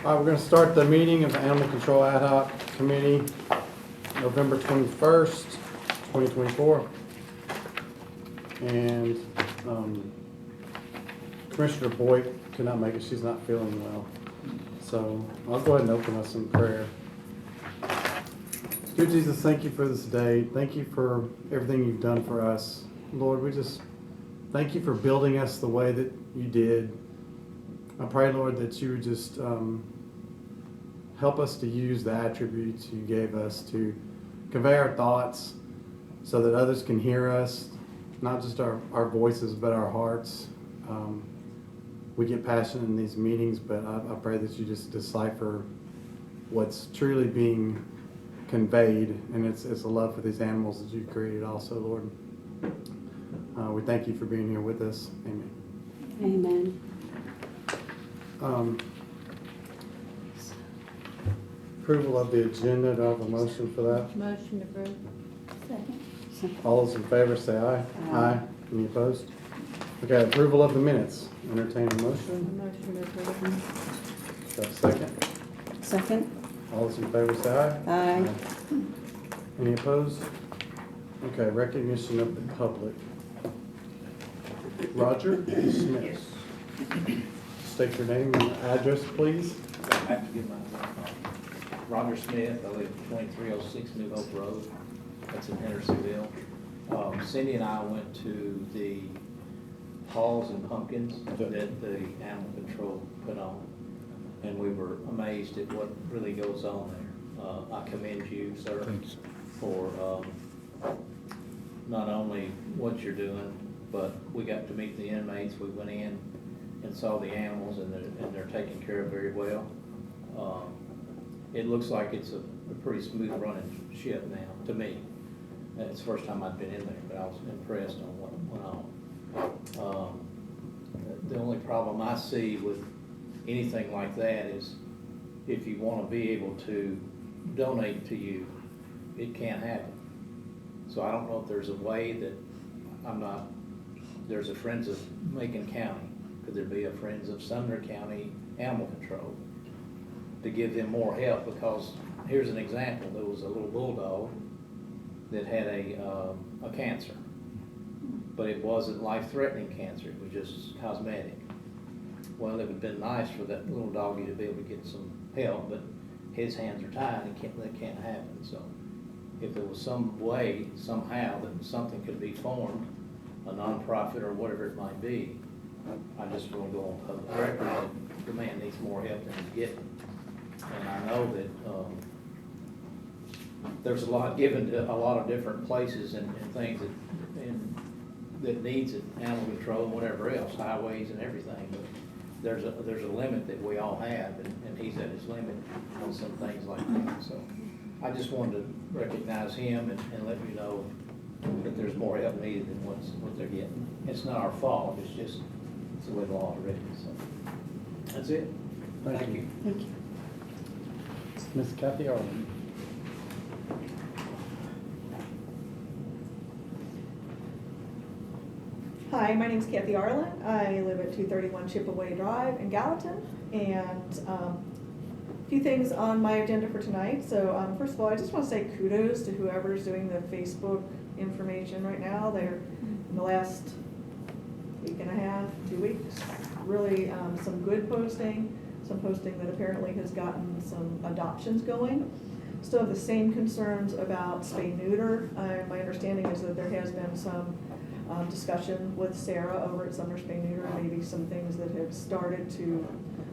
All right, we're going to start the meeting of the Animal Control Ad-Hoc Committee, November 21st, 2024. And Commissioner Boyd could not make it. She's not feeling well. So I'll go ahead and open us in prayer. Dear Jesus, thank you for this day. Thank you for everything you've done for us. Lord, we just thank you for building us the way that you did. I pray, Lord, that you would just help us to use the attributes you gave us to convey our thoughts so that others can hear us, not just our voices, but our hearts. We get passionate in these meetings, but I pray that you just decipher what's truly being conveyed, and it's a love for these animals that you've created also, Lord. We thank you for being here with us. Amen. Amen. Approval of the agenda. Do I have a motion for that? Motion approved. Second. All those in favor say aye. Aye. Any opposed? Okay, approval of the minutes. Entertain a motion. Motion approved. Do I have a second? Second. All those in favor say aye. Aye. Any opposed? Okay, recognition of the public. Roger Smith. State your name and address, please. I have to give my Roger Smith. I live at 2306 New Hope Road. That's in Hendersonville. Cindy and I went to the Halls and Pumpkins that the Animal Control put on, and we were amazed at what really goes on there. I commend you, sir, for not only what you're doing, but we got to meet the inmates. We went in and saw the animals, and they're taken care of very well. It looks like it's a pretty smooth running ship now, to me. It's the first time I'd been in there, but I was impressed on what went on. The only problem I see with anything like that is if you want to be able to donate to you, it can't happen. So I don't know if there's a way that there's a Friends of Macon County. Could there be a Friends of Sumner County Animal Control to give them more help? Because here's an example. There was a little bulldog that had a cancer, but it wasn't life-threatening cancer. It was just cosmetic. Well, it would have been nice for that little doggy to be able to get some help, but his hands are tied and that can't happen. So if there was some way, somehow, that something could be formed, a nonprofit or whatever it might be, I just want to go on public record that the man needs more help than he's getting. And I know that there's a lot given to a lot of different places and things that needs it, animal control and whatever else, highways and everything. But there's a limit that we all have, and he's at his limit on some things like that. So I just wanted to recognize him and let you know that there's more help needed than what they're getting. It's not our fault. It's the way the law is written. So that's it. Thank you. Thank you. Miss Kathy Arlen. Hi, my name's Kathy Arlen. I live at 231 Chipaway Drive in Gallatin, and a few things on my agenda for tonight. So first of all, I just want to say kudos to whoever's doing the Facebook information right now. They're in the last week and a half, 2 weeks, really some good posting, some posting that apparently has gotten some adoptions going. Still have the same concerns about spay-neuter. My understanding is that there has been some discussion with Sarah over at Sumner Spay-Neuter, maybe some things that have started to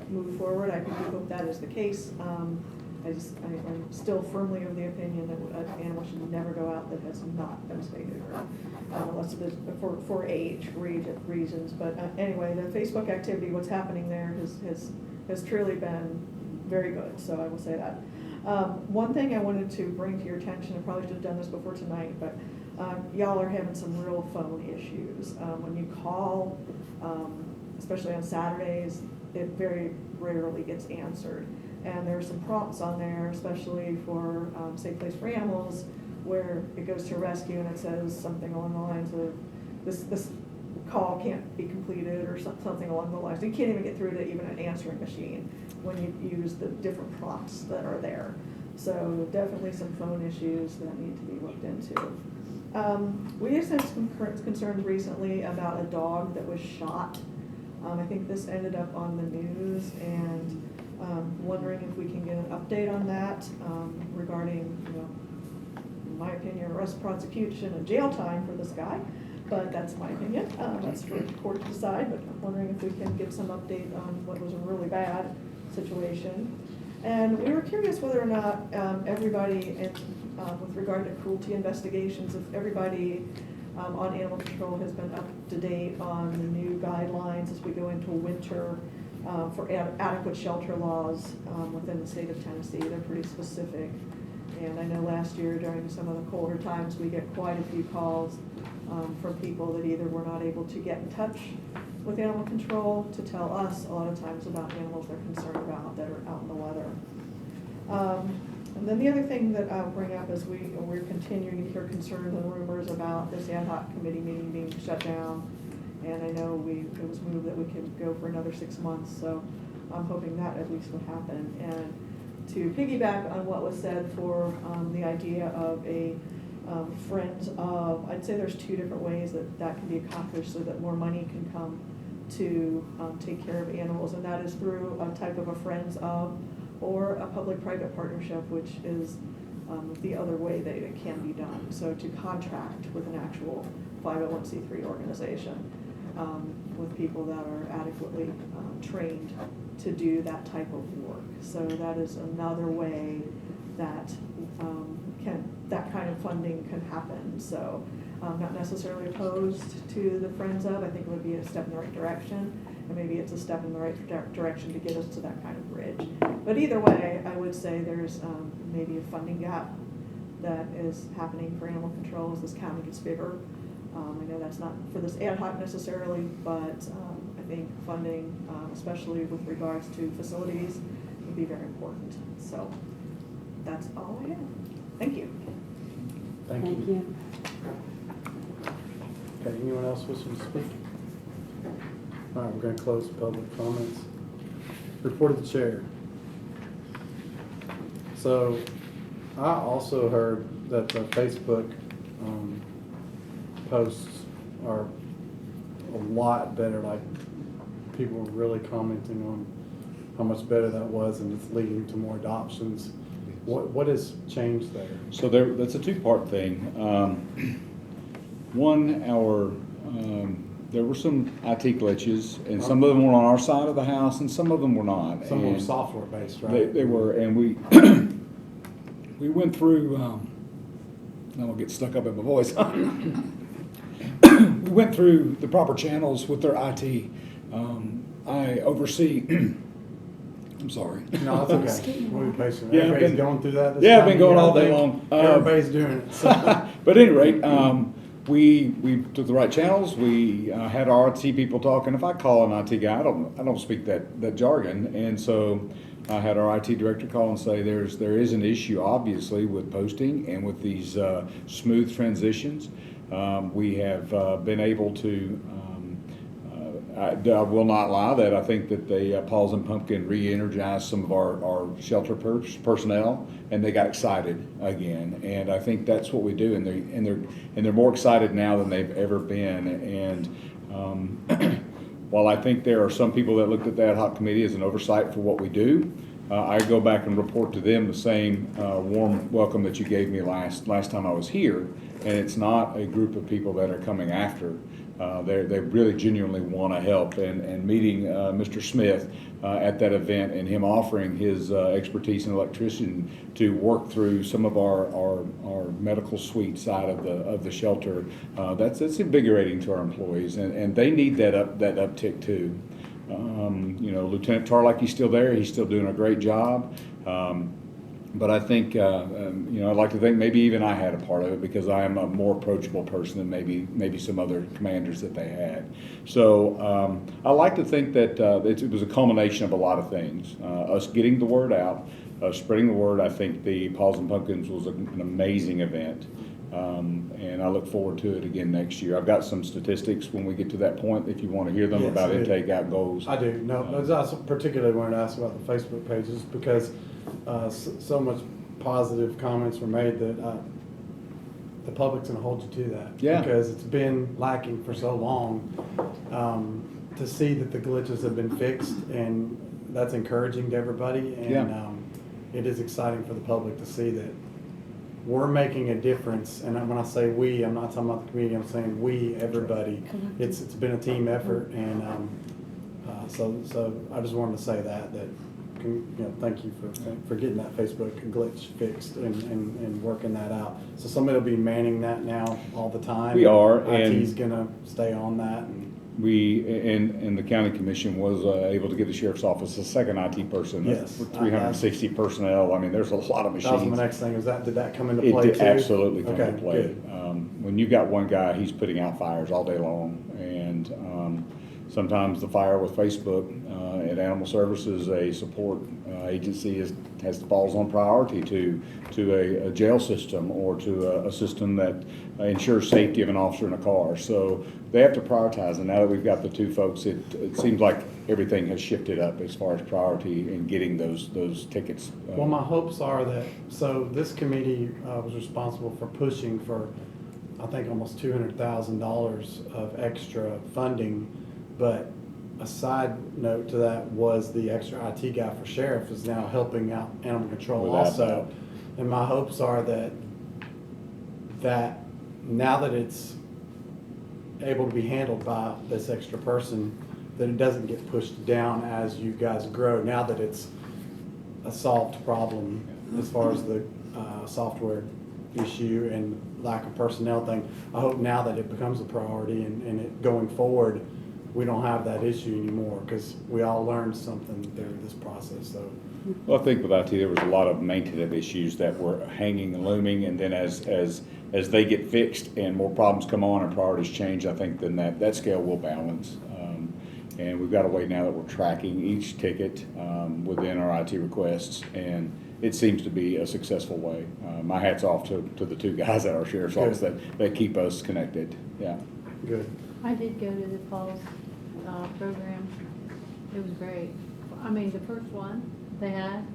move forward. I do hope that is the case. I'm still firmly of the opinion that an animal should never go out that has not been spay-neutered, unless it is for age reasons. But anyway, the Facebook activity, what's happening there has truly been very good, so I will say that. One thing I wanted to bring to your attention, I probably should have done this before tonight, but y'all are having some real phone issues. When you call, especially on Saturdays, it very rarely gets answered. And there are some prompts on there, especially for Safe Place for Animals, where it goes to rescue and it says something along the lines of, this call can't be completed, or something along the lines. You can't even get through to even an answering machine. when you use the different prompts that are there. So definitely some phone issues that need to be looked into. We have had some concerns recently about a dog that was shot. I think this ended up on the news, and wondering if we can get an update on that regarding, in my opinion, arrest, prosecution, and jail time for this guy. But that's my opinion. That's for the court to decide. But I'm wondering if we can get some update on what was a really bad situation. And we were curious whether or not everybody, with regard to cruelty investigations, if everybody on animal control has been up to date on the new guidelines as we go into winter for adequate shelter laws within the state of Tennessee. They're pretty specific. And I know last year during some of the colder times, we get quite a few calls from people that either were not able to get in touch with animal control to tell us a lot of times about animals they're concerned about that are out in the weather. And then the other thing that I'll bring up is we're continuing to hear concerns and rumors about this Ad-Hoc committee meeting being shut down. And I know it was moved that we could go for another 6 months, so I'm hoping that at least would happen. And to piggyback on what was said for the idea of a friends of, I'd say there's 2 different ways that can be accomplished so that more money can come to take care of animals, and that is through a type of a friends of or a public-private partnership, which is the other way that it can be done. So to contract with an actual 501c3 organization with people that are adequately trained to do that type of work. So that is another way that that kind of funding can happen. So I'm not necessarily opposed to the Friends of. I think it would be a step in the right direction, and maybe it's a step in the right direction to get us to that kind of bridge. But either way, I would say there's maybe a funding gap that is happening for animal control as this county gets bigger. I know that's not for this ad hoc necessarily, but I think funding, especially with regards to facilities, would be very important. So that's all I have. Thank you. Thank you. Okay, anyone else wishing to speak? All right, we're going to close public comments. Report of the chair. So I also heard that the Facebook posts are a lot better, like people were really commenting on how much better that was, and it's leading to more adoptions. What has changed there? So that's a 2-part thing. One, there were some IT glitches, and some of them were on our side of the house, and some of them were not. Some were And software based, right? They were, and we we went through. Now I'll get stuck up in my voice. We went through the proper channels with their IT. I oversee. I'm sorry. No, that's okay. We'll be patient. Yeah, I've Everybody's been- going through that. Yeah, I've been going all day long. Everybody's doing it. So. But at any rate, we took the right channels. We had our IT people talking. If I call an IT guy, I don't speak that jargon, and so I had our IT director call and say there is an issue obviously with posting and with these smooth transitions. We have been able to. I will not lie that I think that the Paws and Pumpkin re-energized some of our shelter personnel, and they got excited again. And I think that's what we do, and they're more excited now than they've ever been. And while I think there are some people that looked at the ad hoc committee as an oversight for what we do, I go back and report to them the same warm welcome that you gave me last time I was here. And it's not a group of people that are coming after. They really genuinely want to help, and meeting Mr. Smith at that event and him offering his expertise in electrician to work through some of our medical suite side of the shelter, that's invigorating to our employees, and they need that uptick too. Lieutenant Tarlack, still there. He's still doing a great job. But I think, I'd like to think maybe even I had a part of it because I am a more approachable person than maybe some other commanders that they had. So I like to think that it was a culmination of a lot of things. Us getting the word out, spreading the word. I think the Paws and Pumpkins was an amazing event. And I look forward to it again next year. I've got some statistics when we get to that point, if you want to hear them, Yes, about I do. intake out goals. I do. No, I particularly wanted to ask about the Facebook pages because so much positive comments were made that the public's going to hold you to that. Yeah. Because it's been lacking for so long. To see that the glitches have been fixed, and that's encouraging to everybody. And Yeah. it is exciting for the public to see that we're making a difference. And when I say we, I'm not talking about the community, I'm saying we, everybody. It's been a team effort, and so I just wanted to say that thank you for getting that Facebook glitch fixed and working that out. So somebody will be manning that now all the time. We are, IT's and gonna stay on that. and the county commission was able to give the sheriff's office a second IT person. Yes. For 360 personnel. I mean, there's a lot of That was my machines. next thing. Did that come into It play did too? absolutely come Okay, into play. good. When you've got one guy, he's putting out fires all day long, and sometimes the fire with Facebook at Animal Services, a support agency, falls on priority to a jail system or to a system that ensures safety of an officer in a car. So they have to prioritize, and now that we've got the two folks, it seems like everything has shifted up as far as priority in getting those tickets. Well, my hopes are that, so this committee was responsible for pushing for, I think, almost $200,000 of extra funding. But a side note to that was the extra IT guy for sheriff is now helping out animal control Without also. doubt. And my hopes are that now that it's able to be handled by this extra person, that it doesn't get pushed down as you guys grow, now that it's a solved problem as far as the software issue and lack of personnel thing. I hope now that it becomes a priority and it going forward, we don't have that issue anymore, because we all learned something through this process. So Well, I think with IT, there was a lot of maintenance issues that were hanging and looming, and then as they get fixed and more problems come on and priorities change, I think then that scale will balance. And we've got a way now that we're tracking each ticket within our IT requests, and it seems to be a successful way. My hat's off to the two guys at our sheriff's office that keep us connected. Yeah. good. I did go to the Paul's program. It was great. I mean, the first one they had,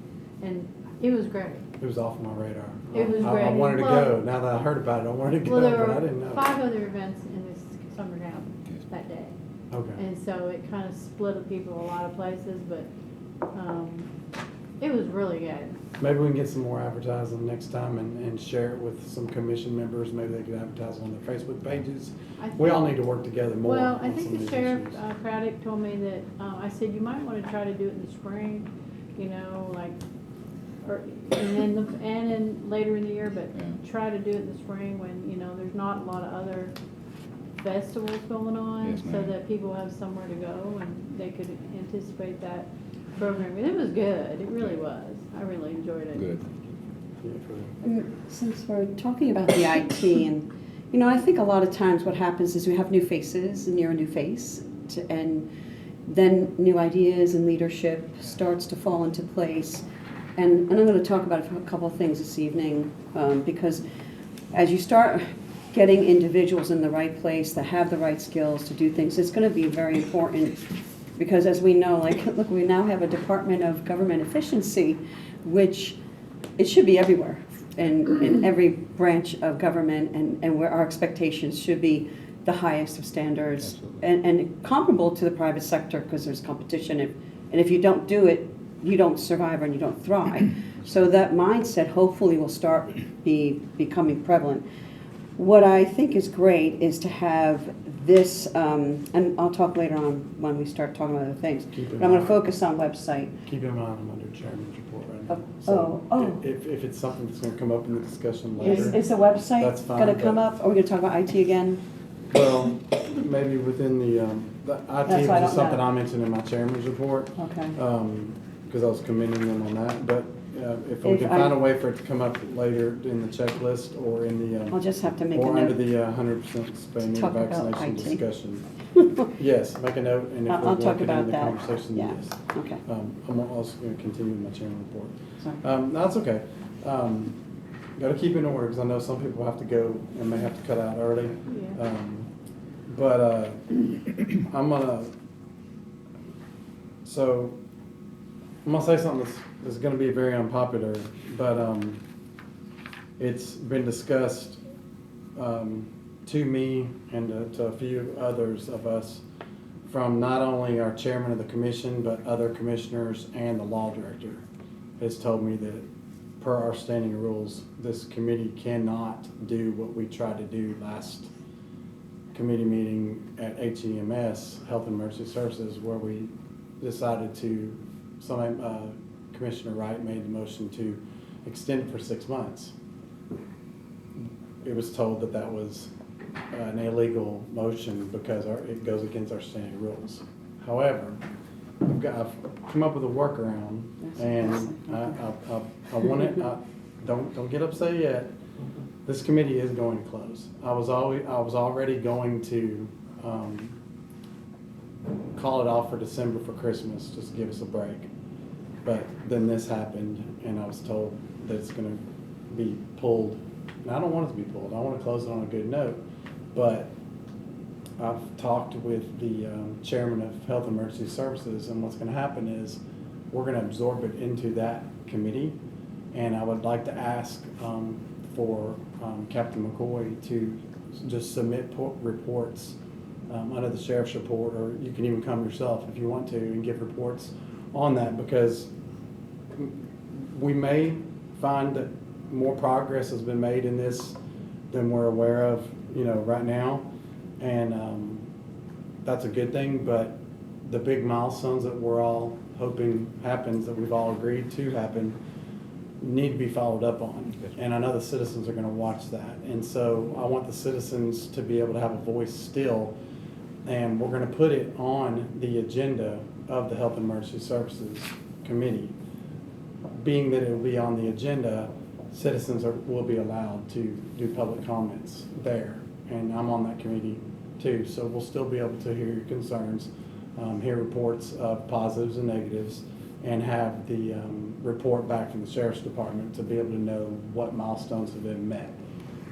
and it was great. It was off my radar. It was I great. wanted to Well- go. Now that I heard about it, I wanted to Well, go, there but I didn't were know. 5 other events in this Sumner County that day. Okay. And so it kind of split up people a lot of places, but it was really good. Maybe we can get some more advertising next time and share it with some commission members. Maybe they could advertise on their Facebook pages. We all need to work together more. Well, I on some think of the these sheriff, issues. Craddock, told me that, I said, you might want to try to do it in the spring, and then later in the year, but Yeah. try to do it in the spring when, there's not a lot of other festivals going on, Yes, so ma'am. that people have somewhere to go and they could anticipate that program. It was good, it really was. I really enjoyed it. Good. Yeah, for- Since we're talking about the IT, and, I think a lot of times what happens is we have new faces, and you're a new face, and then new ideas and leadership starts to fall into place. And I'm going to talk about a couple of things this evening, because as you start getting individuals in the right place that have the right skills to do things, it's going to be very important, because as we know, look, we now have a Department of Government Efficiency, which it should be everywhere, in every branch of government, and where our expectations should be the highest of standards, and comparable to the private sector, because there's competition, and if you don't do it, you don't survive and you don't thrive. So that mindset hopefully will start becoming prevalent. What I think is great is to have this, and I'll talk later on when we start talking about other things, Keep in but I'm going mind. to focus on website. Keep in mind, I'm under chairman's report right now. Oh, So oh. If it's something that's going to come up in the discussion later. Is the website That's fine, going to come but- up? Are we going to talk about IT again? Well, maybe within the IT That's why I was don't just something know. I mentioned in my chairman's report. Okay. Because I was commending them on that, but if we If can I- find a way for it to come up later in the checklist or in the, I'll just have to make a or under note. the 100% spay neuter Talk about vaccination IT. discussion. Yes, make a note, and if I'll we talk work it about into the that. conversation, Yeah. yes. Okay. I'm also going to continue with my chairman report. Sorry. No, that's okay. gotta keep in order, because I know some people have to go and may have to cut out early. Yeah. But I'm gonna say something that's gonna be very unpopular, but it's been discussed to me and to a few others of us from not only our chairman of the commission, but other commissioners and the law director has told me that per our standing rules, this committee cannot do what we tried to do last committee meeting at HEMS, Health and Emergency Services, where we decided to, Commissioner Wright made the motion to extend it for 6 months. It was told that that was an illegal motion because it goes against our standing rules. However, I've come up with a workaround, and I want it. Don't get upset yet. This committee is going to close. I was already going to call it off for December for Christmas, just to give us a break. But then this happened, and I was told that it's going to be pulled. And I don't want it to be pulled. I want to close it on a good note. But I've talked with the chairman of Health and Emergency Services, and what's going to happen is we're going to absorb it into that committee. And I would like to ask for Captain McCoy to just submit reports under the sheriff's report, or you can even come yourself if you want to and give reports on that, because we may find that more progress has been made in this than we're aware of, right now, and that's a good thing. But the big milestones that we're all hoping happens, that we've all agreed to happen, need to be followed up on. And I know the citizens are going to watch that, and so I want the citizens to be able to have a voice still, and we're going to put it on the agenda of the Health and Emergency Services Committee. Being that it will be on the agenda, citizens will be allowed to do public comments there, and I'm on that committee too, so we'll still be able to hear your concerns, hear reports of positives and negatives, and have the report back from the Sheriff's Department to be able to know what milestones have been met.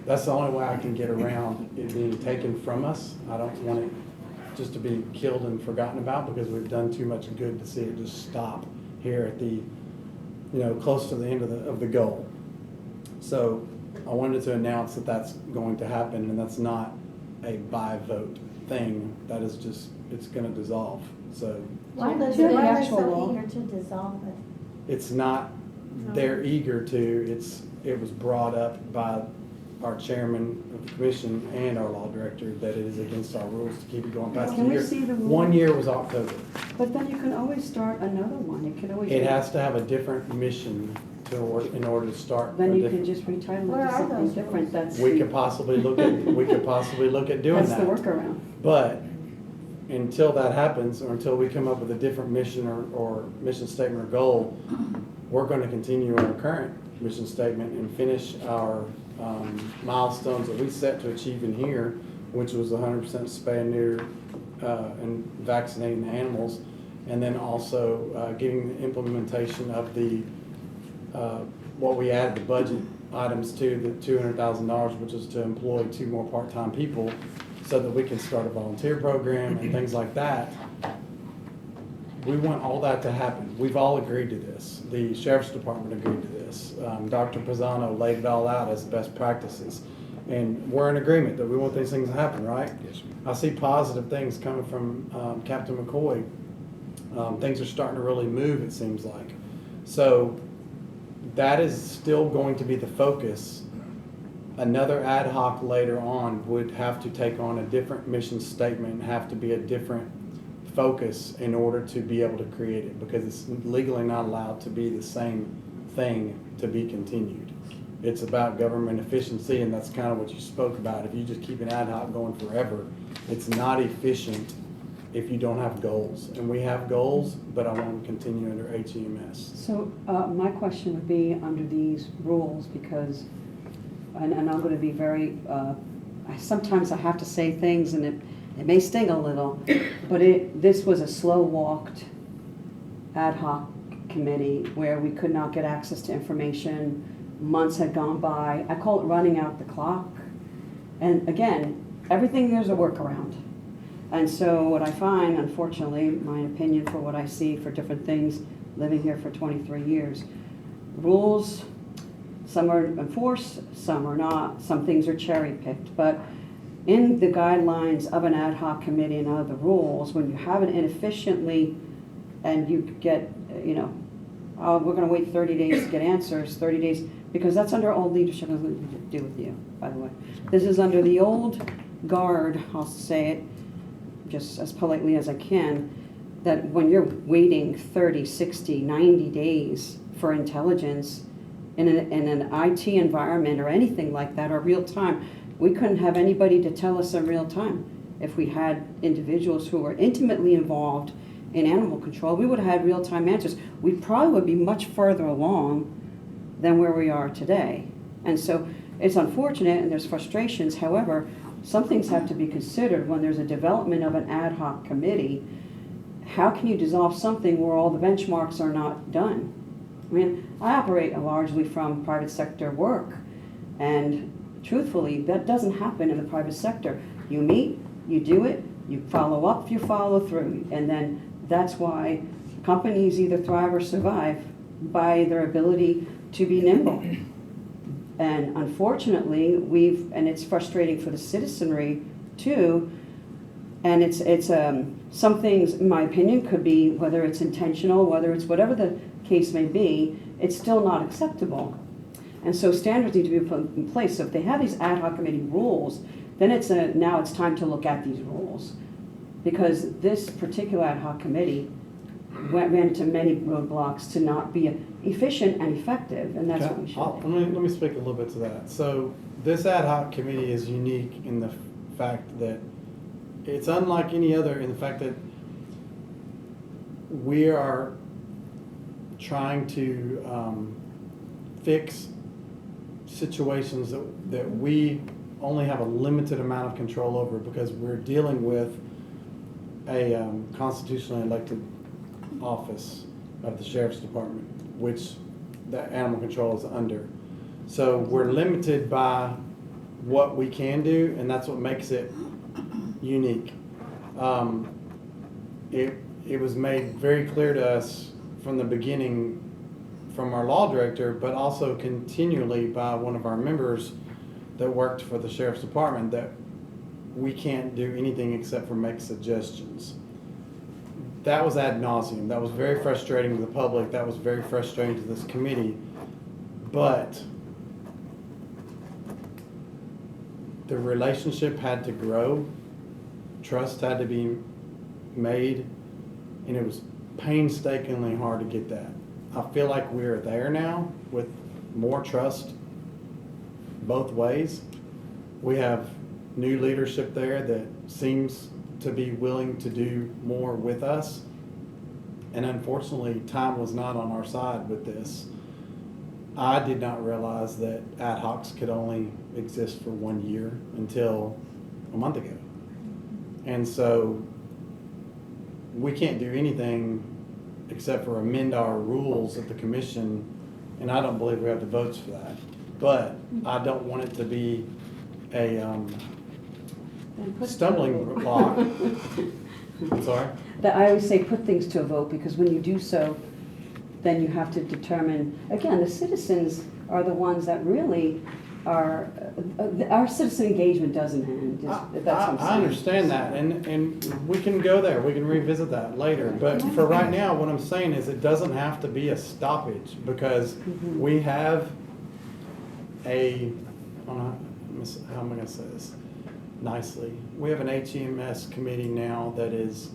That's the only way I can get around it being taken from us. I don't want it just to be killed and forgotten about, because we've done too much good to see it just stop here at the, close to the end of the goal. So I wanted to announce that that's going to happen, and that's not a by vote thing. That is just, it's going to dissolve. So Why are they Do you have the so actual law? eager to dissolve it? it's not, they're eager to, it was brought up by our chairman of the commission and our law director that it is against our rules to keep it going past Can the we year. see the rules? 1 year was October. But then you can always start another one. It can always. It has to have a different mission in order to start. Then a you can different- just retitle Where it to are something those different. rules? That's. We could possibly look at doing That's that. the workaround. But until that happens, or until we come up with a different mission or mission statement or goal, we're going to continue our current mission statement and finish our milestones that we set to achieve in here, which was 100% spay and neuter and vaccinating the animals, and then also getting the implementation of the what we added the budget items to, the $200,000, which is to employ 2 more part-time people so that we can start a volunteer program and things like that. We want all that to happen. We've all agreed to this. The Sheriff's Department agreed to this. Dr. Pisano laid it all out as best practices. And we're in agreement that we want these things to happen, right? Yes, sir. I see positive things coming from Captain McCoy. Things are starting to really move, it seems like. So that is still going to be the focus. Another ad hoc later on would have to take on a different mission statement and have to be a different focus in order to be able to create it, because it's legally not allowed to be the same thing to be continued. It's about government efficiency, and that's kind of what you spoke about. If you just keep an ad hoc going forever, it's not efficient if you don't have goals. And we have goals, but I want to continue under HEMS. So my question would be under these rules, because, and I'm going to be very, sometimes I have to say things and it may sting a little, but this was a slow-walked ad hoc committee where we could not get access to information. months had gone by. I call it running out the clock. And again, everything there's a workaround. And so what I find, unfortunately, my opinion for what I see for different things, living here for 23 years, rules, some are enforced, some are not, some things are cherry picked. But in the guidelines of an ad hoc committee and other rules, when you have it inefficiently and you get, we're going to wait 30 days to get answers, 30 days, because that's under old leadership, nothing to do with you, by the way. This is under the old guard, I'll say it just as politely as I can, that when you're waiting 30, 60, 90 days for intelligence in an IT environment or anything like that, or real time, we couldn't have anybody to tell us in real time. If we had individuals who were intimately involved in animal control, we would have had real time answers. We probably would be much further along than where we are today. And so it's unfortunate and there's frustrations. However, some things have to be considered when there's a development of an ad hoc committee. How can you dissolve something where all the benchmarks are not done? I mean, I operate largely from private sector work, and truthfully, that doesn't happen in the private sector. You meet, you do it, you follow up, you follow through, and then that's why companies either thrive or survive by their ability to be nimble. And unfortunately, and it's frustrating for the citizenry too, and it's some things, in my opinion, could be, whether it's intentional, whether it's whatever the case may be, it's still not acceptable. And so standards need to be put in place. So if they have these ad hoc committee rules, then now it's time to look at these rules. Because this particular ad hoc committee ran into many roadblocks to not be efficient and effective, and that's what we should do. Let me speak a little bit to that. So this ad hoc committee is unique in the fact that it's unlike any other in the fact that we are trying to fix situations that we only have a limited amount of control over, because we're dealing with a constitutionally elected office of the Sheriff's Department, which the animal control is under. So we're limited by what we can do, and that's what makes it unique. It was made very clear to us from the beginning from our law director, but also continually by one of our members that worked for the Sheriff's Department, that we can't do anything except for make suggestions. That was ad nauseum. That was very frustrating to the public. That was very frustrating to this committee. But the relationship had to grow. Trust had to be made. And it was painstakingly hard to get that. I feel like we're there now with more trust both ways. We have new leadership there that seems to be willing to do more with us. And unfortunately, time was not on our side with this. I did not realize that ad hocs could only exist for 1 year until a month ago. And so we can't do anything except for amend our rules at the commission, and I don't believe we have the votes for that. But I don't want it to be a stumbling block. I'm sorry? That I always say put things to a vote, because when you do so, then you have to determine, again, the citizens are the ones that really are, our citizen engagement doesn't end. That's what I'm saying. I understand that, and we can go there, we can revisit that later. But for right now, what I'm saying is it doesn't have to be a stoppage, because we have how am I going to say this nicely? We have an HEMS committee now that is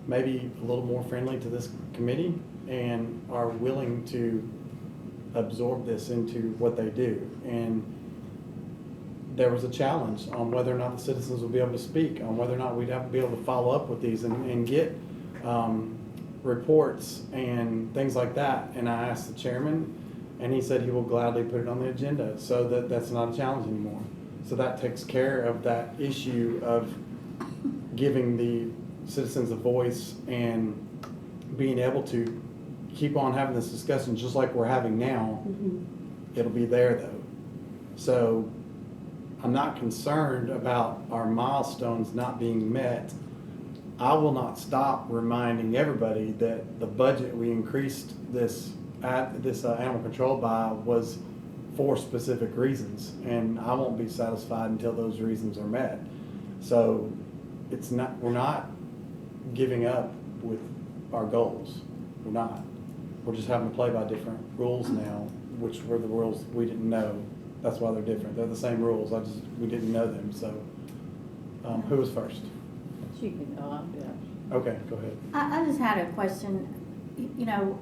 maybe a little more friendly to this committee and are willing to absorb this into what they do. And there was a challenge on whether or not the citizens would be able to speak, on whether or not we'd have to be able to follow up with these and get reports and things like that. And I asked the chairman, and he said he will gladly put it on the agenda, so that's not a challenge anymore. So that takes care of that issue of giving the citizens a voice and being able to keep on having this discussion just like we're having now It'll be there though. So I'm not concerned about our milestones not being met. I will not stop reminding everybody that the budget we increased this animal control by was for specific reasons, and I won't be satisfied until those reasons are met. So we're not giving up with our goals. We're not. We're just having to play by different rules now, which were the rules we didn't know. That's why they're different. They're the same rules. We didn't know them. So, who was first? She can go, I'll do it. Okay, go ahead. I just had a question, you know,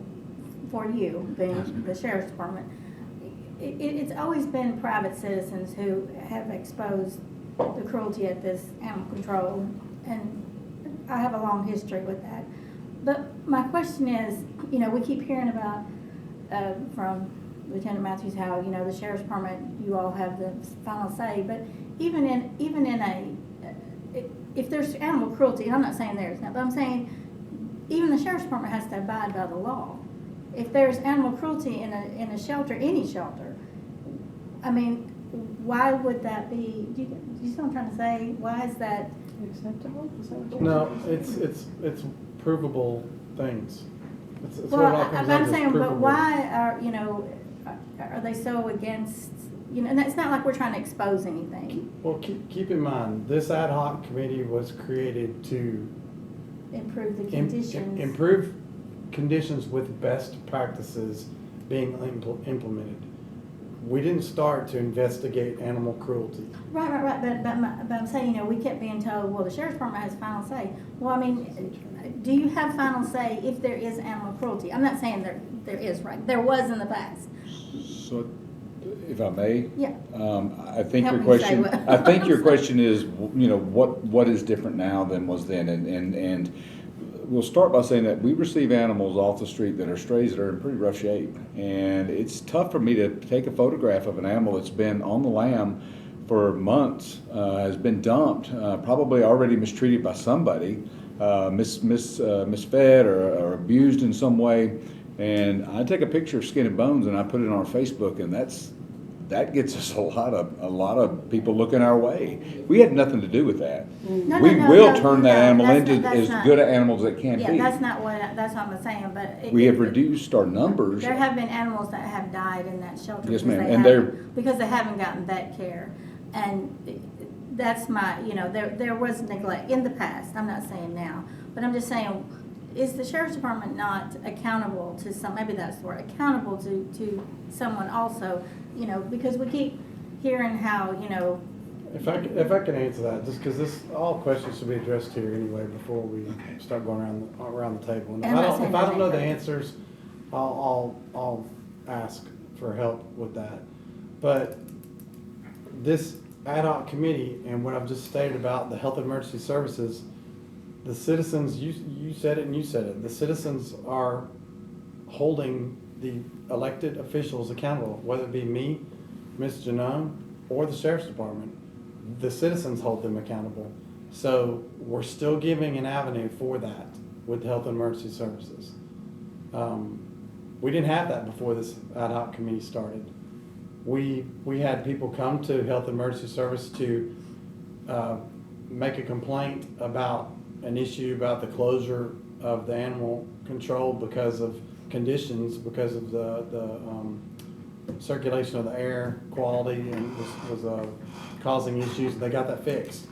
for you, being the sheriff's department. It's always been private citizens who have exposed the cruelty at this animal control, and I have a long history with that. But my question is, you know, we keep hearing about, from Lieutenant Matthews, how, you know, the sheriff's department, you all have the final say, but even in if there's animal cruelty, and I'm not saying there's not, but I'm saying even the sheriff's department has to abide by the law. If there's animal cruelty in a shelter, any shelter, I mean, why would that be? Do you see what I'm trying to say? Why is that Acceptable? Is that what you're No, saying? it's provable things. It's well, what it all comes down I'm to, saying, it's but provable. why are they so against? You know, and it's not like we're trying to expose anything. Well, keep in mind, this ad hoc committee was created to Improve the conditions. improve conditions with best practices being implemented. We didn't start to investigate animal cruelty. Right. But I'm saying, you know, we kept being told, well, the sheriff's department has final say. Well, I mean, do you have final say if there is animal cruelty? I'm not saying there is, right? There was in the past. So, if I may? Yeah. I think Help your me say question, what- I think your question is, you know, what is different now than was then? And we'll start by saying that we receive animals off the street that are strays that are in pretty rough shape. And it's tough for me to take a photograph of an animal that's been on the lam for months, has been dumped, probably already mistreated by somebody, misfed or abused in some way. And I take a picture of skin and bones and I put it on our Facebook, and that gets us a lot of people looking our way. We had nothing to do with that. No, We no, will no, turn no, that animal that's into not- that's as not- good an animal as it can Yeah, be. that's what I'm saying, but. We have reduced our numbers. There have been animals that have died in that shelter. Yes, because ma'am, they and because they haven't gotten vet care. And that's my, you know, there was neglect in the past. I'm not saying now, but I'm just saying, is the sheriff's department not accountable to maybe that's the word, accountable to someone also, you know, because we keep hearing how, you know. If I can answer that, just because all questions should be addressed here anyway before we start going around the table. And And I'm not saying if I don't know the there's answers, I'll ask for help with that. But this ad hoc committee and what I've just stated about the health emergency services, the citizens, you said it and you said it, the citizens are holding the elected officials accountable, whether it be me, Ms. Janone, or the sheriff's department. The citizens hold them accountable. So we're still giving an avenue for that with health and emergency services. We didn't have that before this ad hoc committee started. We had people come to health and emergency service to make a complaint about an issue about the closure of the animal control because of conditions, because of the circulation of the air quality, and was causing issues, and they got that fixed.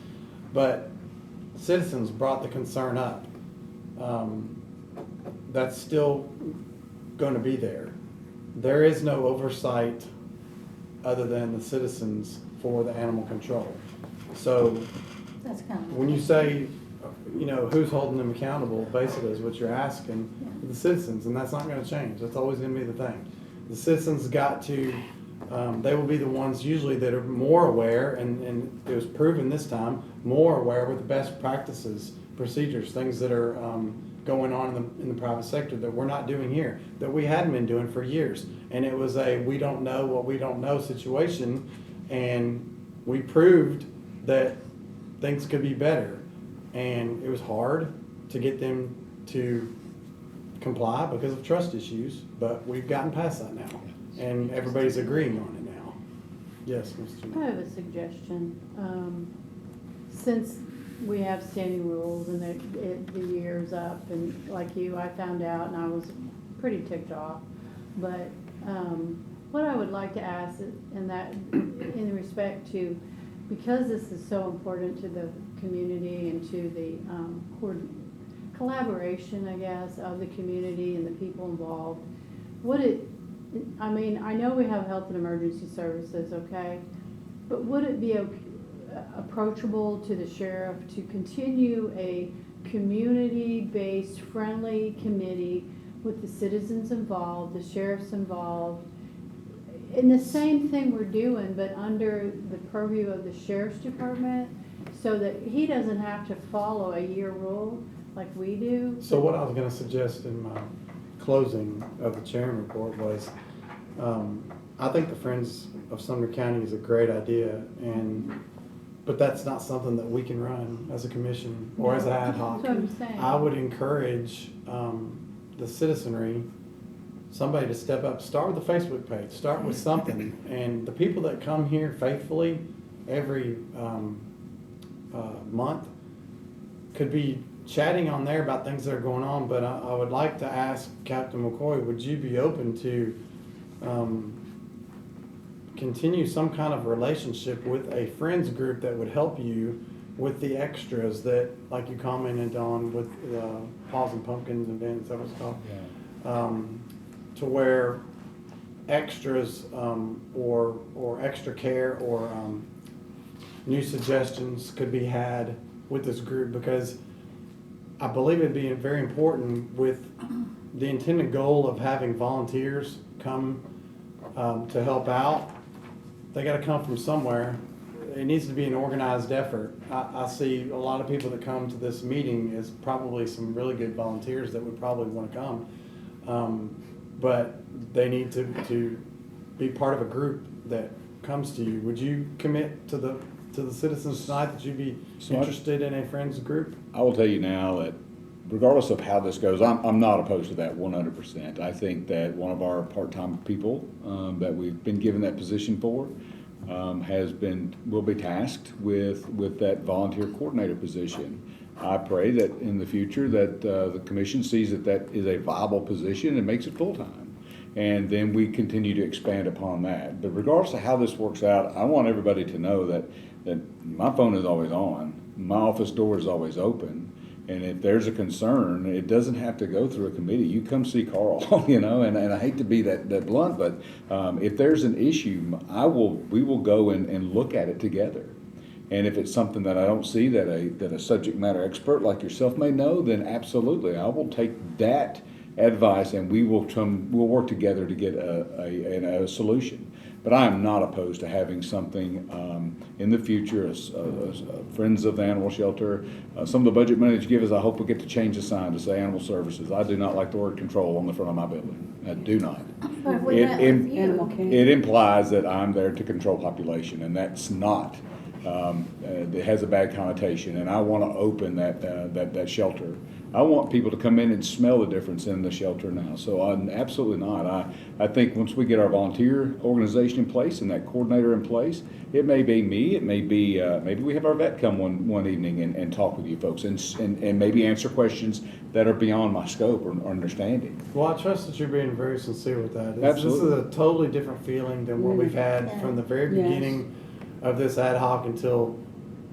But citizens brought the concern up. That's still going to be there. There is no oversight other than the citizens for the animal control. So That's kind of. when you say, you know, who's holding them accountable, basically is what you're asking, the citizens, and that's not going to change. That's always going to be the thing. The citizens got to, they will be the ones usually that are more aware, and it was proven this time, more aware with the best practices, procedures, things that are going on in the private sector that we're not doing here, that we hadn't been doing for years. And it was a we don't know what we don't know situation, and we proved that things could be better. And it was hard to get them to comply because of trust issues, but we've gotten past that now. and everybody's agreeing on it now. Yes, Mr. I have a suggestion. Since we have standing rules and the year's up, and like you, I found out and I was pretty ticked off. But what I would like to ask, in that, in respect to, because this is so important to the community and to the collaboration, I guess, of the community and the people involved, I mean, I know we have health and emergency services, okay? But would it be approachable to the sheriff to continue a community-based friendly committee with the citizens involved, the sheriffs involved, in the same thing we're doing, but under the purview of the sheriff's department, so that he doesn't have to follow a year rule like we do? So what I was gonna suggest in my closing of the chairman report was, I think the Friends of Sumner County is a great idea, but that's not something that we can run as a commission or as an ad hoc. That's what I'm saying. I would encourage the citizenry, somebody to step up, start with a Facebook page, start with something. And the people that come here faithfully every month could be chatting on there about things that are going on, but I would like to ask Captain McCoy, would you be open to continue some kind of relationship with a friends group that would help you with the extras that, like you commented on with Paws and Pumpkins events, that was called, to where extras or extra care or new suggestions could be had with this group, because I believe it'd be very important with the intended goal of having volunteers come to help out. They gotta come from somewhere. It needs to be an organized effort. I see a lot of people that come to this meeting as probably some really good volunteers that would probably wanna come. But they need to be part of a group that comes to you. Would you commit to the citizens tonight that you'd be interested in a friends group? I will tell you now that regardless of how this goes, I'm not opposed to that 100%. I think that one of our part-time people that we've been given that position for will be tasked with that volunteer coordinator position. I pray that in the future that the commission sees that is a viable position and makes it full-time. And then we continue to expand upon that. But regardless of how this works out, I want everybody to know that my phone is always on. My office door is always open. And if there's a concern, it doesn't have to go through a committee. You come see Carl, you know, and I hate to be that blunt, but if there's an issue, we will go and look at it together. And if it's something that I don't see that a subject matter expert like yourself may know, then absolutely, I will take that advice and we'll work together to get a solution. But I am not opposed to having something in the future, Friends of the Animal Shelter. Some of the budget money that you give us, I hope we get to change the sign to say Animal Services. I do not like the word control on the front of my building. I do not. But if we met with you, Animal care. It implies that I'm there to control population, and that's not. It has a bad connotation, and I want to open that shelter. I want people to come in and smell the difference in the shelter now. So I'm absolutely not. I think once we get our volunteer organization in place and that coordinator in place, it may be me, it may be maybe we have our vet come one evening and talk with you folks and maybe answer questions that are beyond my scope or understanding. Well, I trust that you're being very sincere with that. Absolutely. This is a totally different feeling than what we've had from the very Yes. beginning of this ad hoc until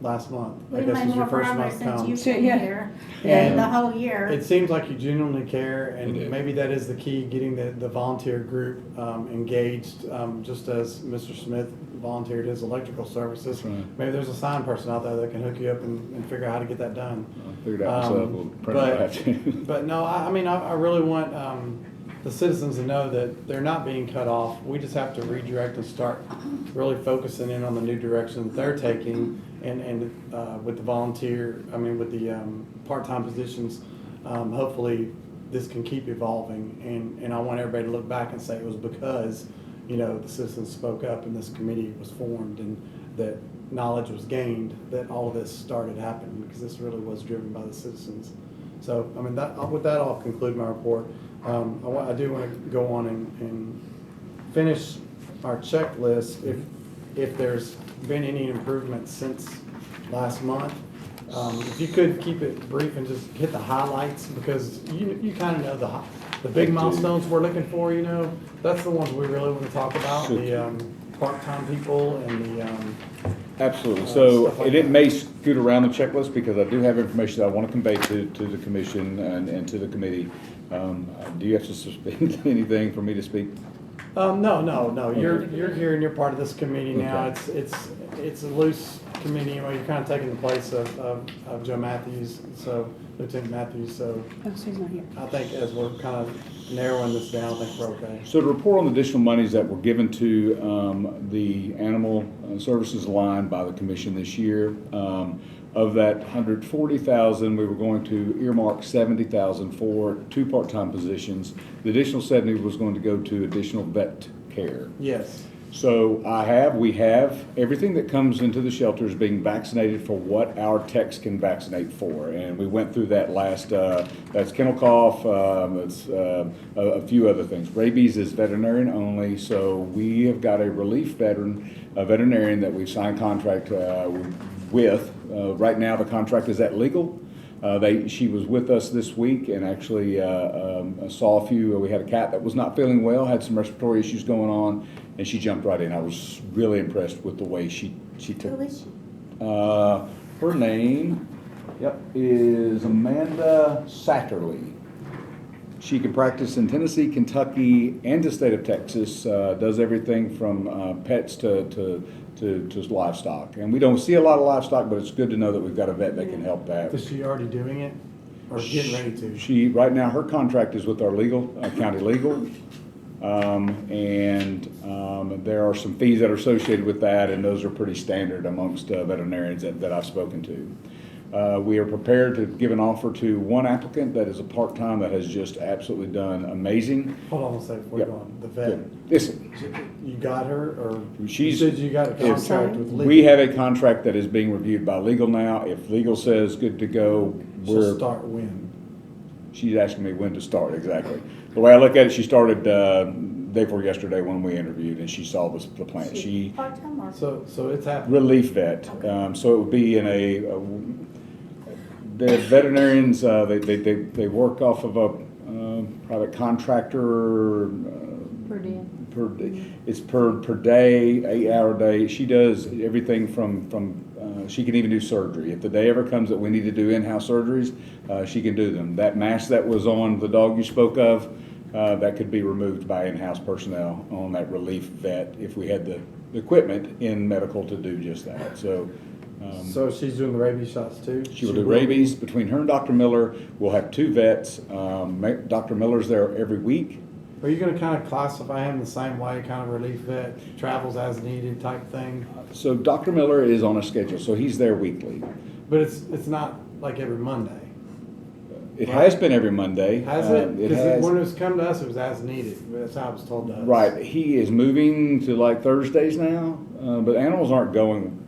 last month. I we've guess made is your more first progress month since come. you've been Yeah. here And than the whole year. It seems like you genuinely care, It and is. maybe that is the key, getting the volunteer group engaged, just as Mr. Smith volunteered his electrical services. Right. Maybe there's a sign person out there that can hook you up and figure out how to get that done. I figured out myself. We'll print it out. But no, I mean, I really want the citizens to know that they're not being cut off. We just have to redirect and start really focusing in on the new direction that they're taking, and with the with the part-time positions, hopefully this can keep evolving. And I want everybody to look back and say it was because, the citizens spoke up and this committee was formed and that knowledge was gained that all of this started happening, because this really was driven by the citizens. So, with that, I'll conclude my report. I do want to go on and finish our checklist, if there's been any improvement since last month. If you could keep it brief and just hit the highlights, because you kind of know the big milestones we're looking for, you know, that's the ones we really want to talk about, Sure. the part-time people and the, Absolutely. So stuff like it that. may scoot around the checklist because I do have information that I want to convey to the commission and to the committee. Do you have to suspend anything for me to speak? no, you're here and you're part of this committee now. Okay. It's a loose committee, you know, you're kind of taking the place of Joe Matthews, so Lieutenant Matthews, so Oh, so he's not here. I think as we're kind of narrowing this down, I think we're okay. So to report on the additional monies that were given to the animal services line by the commission this year, of that 140,000, we were going to earmark 70,000 for 2 part-time positions. The additional 70 was going to go to additional vet care. Yes. So we have everything that comes into the shelters being vaccinated for what our techs can vaccinate for. And we went through that last, that's kennel cough, it's a few other things. Rabies is veterinarian only, so we have got a relief veterinarian that we've signed contract with. Right now the contract is at legal. She was with us this week and actually saw a few. We had a cat that was not feeling well, had some respiratory issues going on, and she jumped right in. I was really impressed with the way she took. Who is she? Her name, is Amanda Satterley. She can practice in Tennessee, Kentucky, and the state of Texas. Does everything from pets to livestock. And we don't see a lot of livestock, but it's good to know that we've got a vet that can help that. Is she already doing it or getting ready to? She, right now, her contract is with our county legal. There are some fees that are associated with that, and those are pretty standard amongst veterinarians that I've spoken to. We are prepared to give an offer to one applicant that is a part-time that has just absolutely done amazing. Hold on a second before you go on. The vet, Listen, you got her, or you She's- said you got a contract with legal? we have a contract that is being reviewed by legal now. If legal says good to go, She'll start when? she's asking me when to start exactly. The way I look at it, she started day before yesterday when we interviewed, and she saw the plan. She Part-time or? So it's happening. relief vet, so it would be in the veterinarians. They work off of a private contractor. Per diem. It's per day, 8-hour day. She does everything from she can even do surgery. If the day ever comes that we need to do in-house surgeries, she can do them. That mask that was on the dog you spoke of, that could be removed by in-house personnel on that relief vet if we had the equipment in medical to do just that. So So she's doing the rabies shots too? she will do rabies. Between her and Dr. Miller, we'll have 2 vets. Dr. Miller's there every week. Are you gonna kind of classify him the same way, kind of relief vet, travels as needed type thing? So Dr. Miller is on a schedule, so he's there weekly. But it's not like every Monday, It has been every Monday. has it? It Because has. when it was come to us, it was as needed, that's how it was told to us. Right, he is moving to like Thursdays now, but animals aren't going.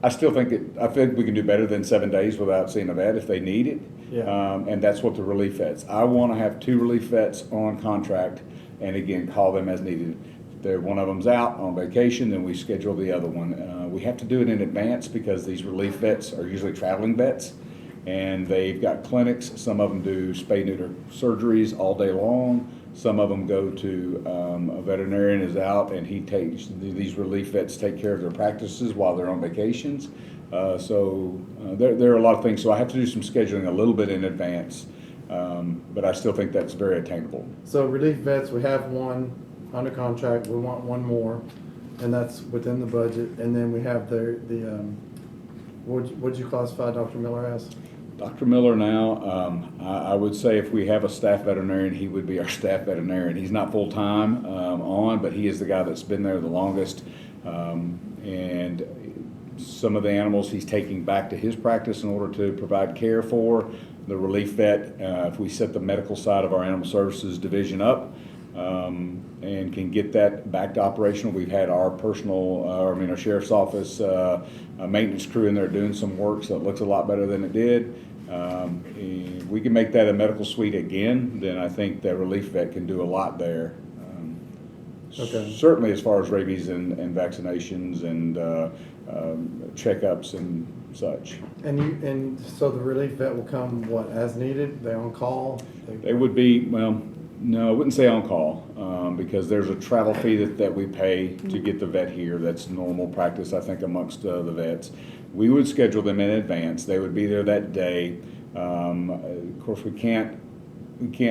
I think we can do better than 7 days without seeing a vet if they need it. Yeah. And that's what the relief vets. I want to have 2 relief vets on contract, and again, call them as needed. If one of them's out on vacation, then we schedule the other one. We have to do it in advance because these relief vets are usually traveling vets, and they've got clinics. Some of them do spay-neuter surgeries all day long. Some of them go to a veterinarian is out, and these relief vets take care of their practices while they're on vacations. There are a lot of things. So I have to do some scheduling a little bit in advance, but I still think that's very attainable. So relief vets, we have one under contract, we want one more, and that's within the budget. And then we have what'd you classify Dr. Miller as? Dr. Miller now, I would say if we have a staff veterinarian, he would be our staff veterinarian. He's not full-time on, but he is the guy that's been there the longest. And some of the animals he's taking back to his practice in order to provide care for. The relief vet, if we set the medical side of our animal services division up, and can get that back to operational. We've had our our sheriff's office maintenance crew in there doing some work, so it looks a lot better than it did. If we can make that a medical suite again, then I think that relief vet can do a lot there. Okay. Certainly as far as rabies and vaccinations and checkups and such. And so the relief vet will come, what, as needed? They on call? They would be, well, no, I wouldn't say on call, because there's a travel fee that we pay to get the vet here. That's normal practice, I think, amongst the vets. We would schedule them in advance. They would be there that day. Of course, we can't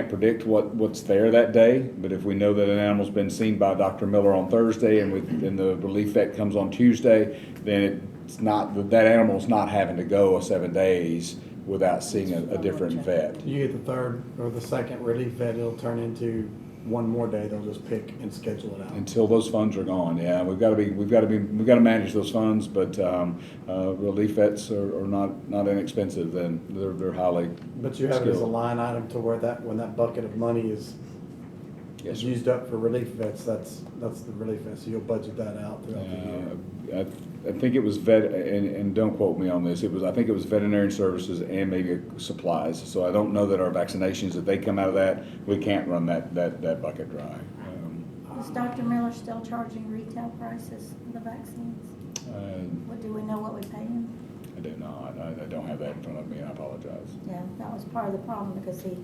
predict what's there that day, but if we know that an animal's been seen by Dr. Miller on Thursday and the relief vet comes on Tuesday, then it's not, that animal's not having to go 7 days without seeing a different vet. You get the third or the second relief vet, it'll turn into one more day. They'll just pick and schedule it out. Until those funds are gone, yeah, we've got to manage those funds, but relief vets are not inexpensive. Then they're highly But you have it as a skilled. line item to where when that bucket of money is Yes, sir. used up for relief vets, that's the relief vet, so you'll budget that out throughout the year. I think it was and don't quote me on this, I think it was veterinary services and maybe supplies. So I don't know that our vaccinations, if they come out of that, we can't run that bucket dry. Is Dr. Miller still charging retail prices for the vaccines? What, do we know what we pay him? I do not. I don't have that in front of me, and I apologize. Yeah, that was part of the problem because he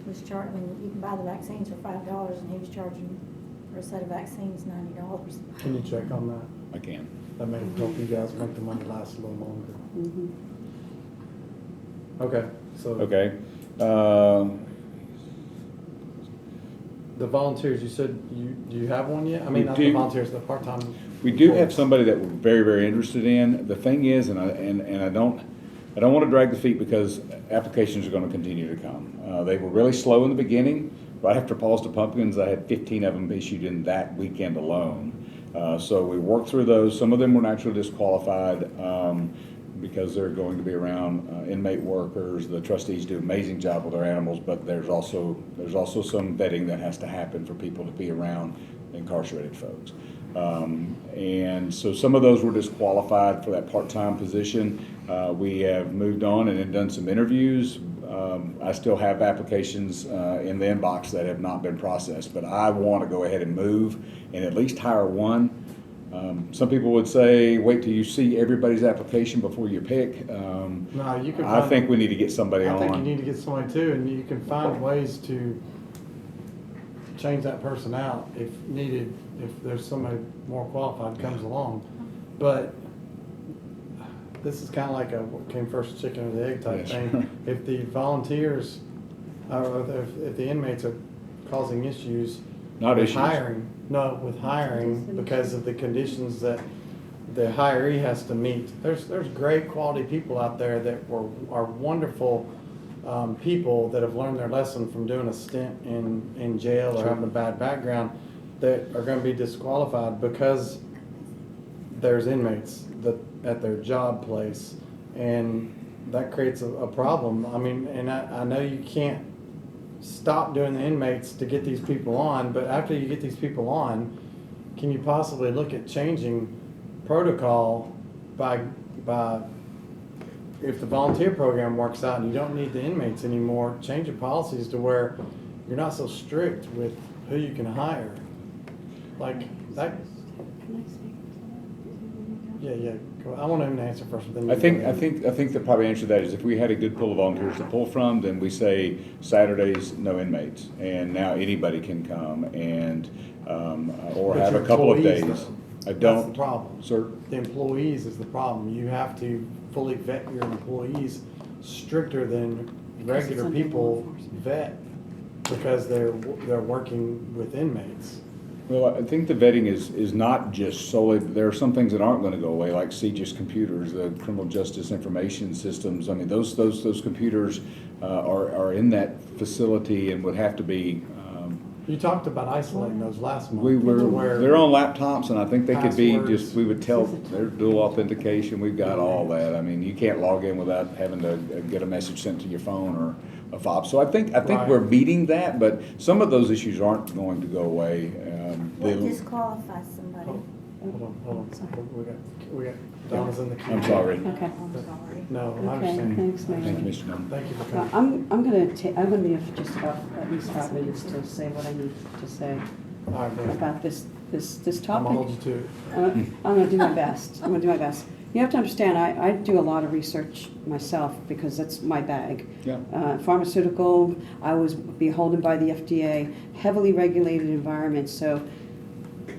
was charging, I mean, you can buy the vaccines for $5 and he was charging for a set of vaccines $90. Can you check on that? I can. That may help you guys make the money last a little longer. Mhm. Okay, so Okay. the volunteers, you said do you have one yet? I mean, We not do. the volunteers, the part-time. We do have employees. somebody that we're very, very interested in. The thing is, and I don't want to drag the feet because applications are going to continue to come. They were really slow in the beginning. Right after Paws to Pumpkins, I had 15 of them issued in that weekend alone. So we worked through those. Some of them were naturally disqualified because they're going to be around inmate workers. The trustees do an amazing job with their animals, but there's also some vetting that has to happen for people to be around incarcerated folks. And so some of those were disqualified for that part-time position. We have moved on and done some interviews. I still have applications in the inbox that have not been processed, but I want to go ahead and move and at least hire one. Some people would say, wait till you see everybody's application before you pick. No, you can. I think we need to get somebody I on. think you need to get somebody too, and you can find ways to change that person out if needed, if there's somebody more qualified comes along. But this is kind of like what came first, chicken or the egg type Yes. thing. If the volunteers, or if the inmates are causing issues Not with issues. with hiring because of the conditions that the hiree has to meet. There's great quality people out there that are wonderful people that have learned their lesson from doing a stint in jail or having a bad background that are going to be disqualified because there's inmates at their job place, and that creates a problem. I mean, and I know you can't stop doing the inmates to get these people on, but after you get these people on, can you possibly look at changing protocol by if the volunteer program works out and you don't need the inmates anymore, change your policies to where you're not so strict with who you can hire. Like that. Can I speak to that? Yeah. Go. I want him to answer first, but then I you think go ahead. the probably answer to that is if we had a good pool of volunteers to pull from, then we say Saturdays no inmates, and now anybody can come and or But have your a couple of employees, days. though, I That's don't, the problem. sir. The employees is the problem. You have to fully vet your employees stricter than Because it's regular under people law enforcement. vet because they're working with inmates. Well, I think the vetting is not just solely, there are some things that aren't going to go away, like CJIS computers, the criminal justice information systems. I mean, those computers are in that facility and would have to be. You talked about isolating those last month. We to were, where they're on laptops, and I think they could be Passwords. just, we would tell, their dual authentication, we've got all that. I mean, you can't log in without having to get a message sent to your phone or a fob. So I think Right. we're meeting that, but some of those issues aren't going to go away. What disqualifies somebody? Hold on. We got Donna's in the queue. I'm sorry. Okay. I'm sorry. No, I Okay, understand. thanks, Thank you, Mary. Mr. Nunn. Thank you for Well, coming. I'm gonna be just about at least 5 minutes to say what I need to say. I agree. about this I'm topic. gonna hold you to it. I'm gonna do my best. I'm gonna do my best. You have to understand, I do a lot of research myself because that's my bag. Yeah. Pharmaceutical, I was beholden by the FDA, heavily regulated environment. So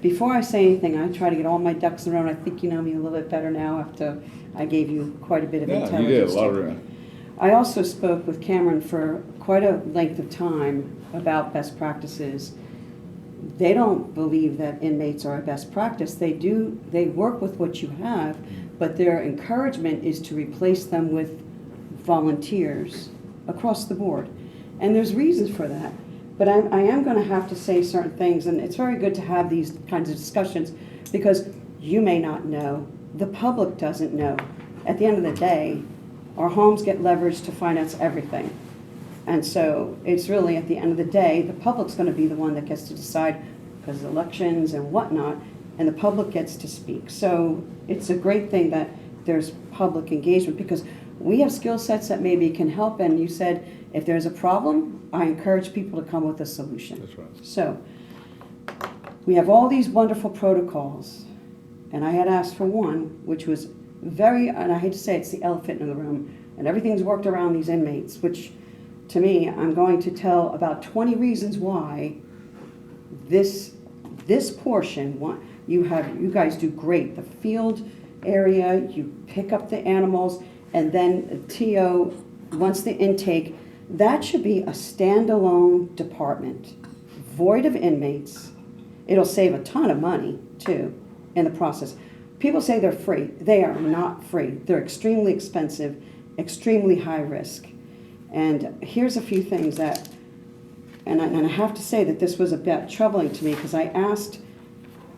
before I say anything, I try to get all my ducks in a row. And I think you know me a little bit better now after I gave you quite a bit of Yeah, intelligence. you did a lot to- of. I also spoke with Cameron for quite a length of time about best practices. They don't believe that inmates are a best practice. They work with what you have, but their encouragement is to replace them with volunteers across the board. And there's reasons for that. But I am going to have to say certain things, and it's very good to have these kinds of discussions because you may not know, the public doesn't know. At the end of the day, our homes get leveraged to finance everything. And so it's really, at the end of the day, the public's going to be the one that gets to decide because of elections and whatnot, and the public gets to speak. So it's a great thing that there's public engagement because we have skill sets that maybe can help. And you said, if there's a problem, I encourage people to come with a solution. That's right. So we have all these wonderful protocols. And I had asked for one, which was and I hate to say it's the elephant in the room, and everything's worked around these inmates, which to me, I'm going to tell about 20 reasons why this portion, you guys do great. The field area, you pick up the animals, and then TO, once the intake, that should be a standalone department, void of inmates. It'll save a ton of money, too, in the process. People say they're free. They are not free. They're extremely expensive, extremely high risk. And here's a few things that, and I have to say that this was a bit troubling to me because I asked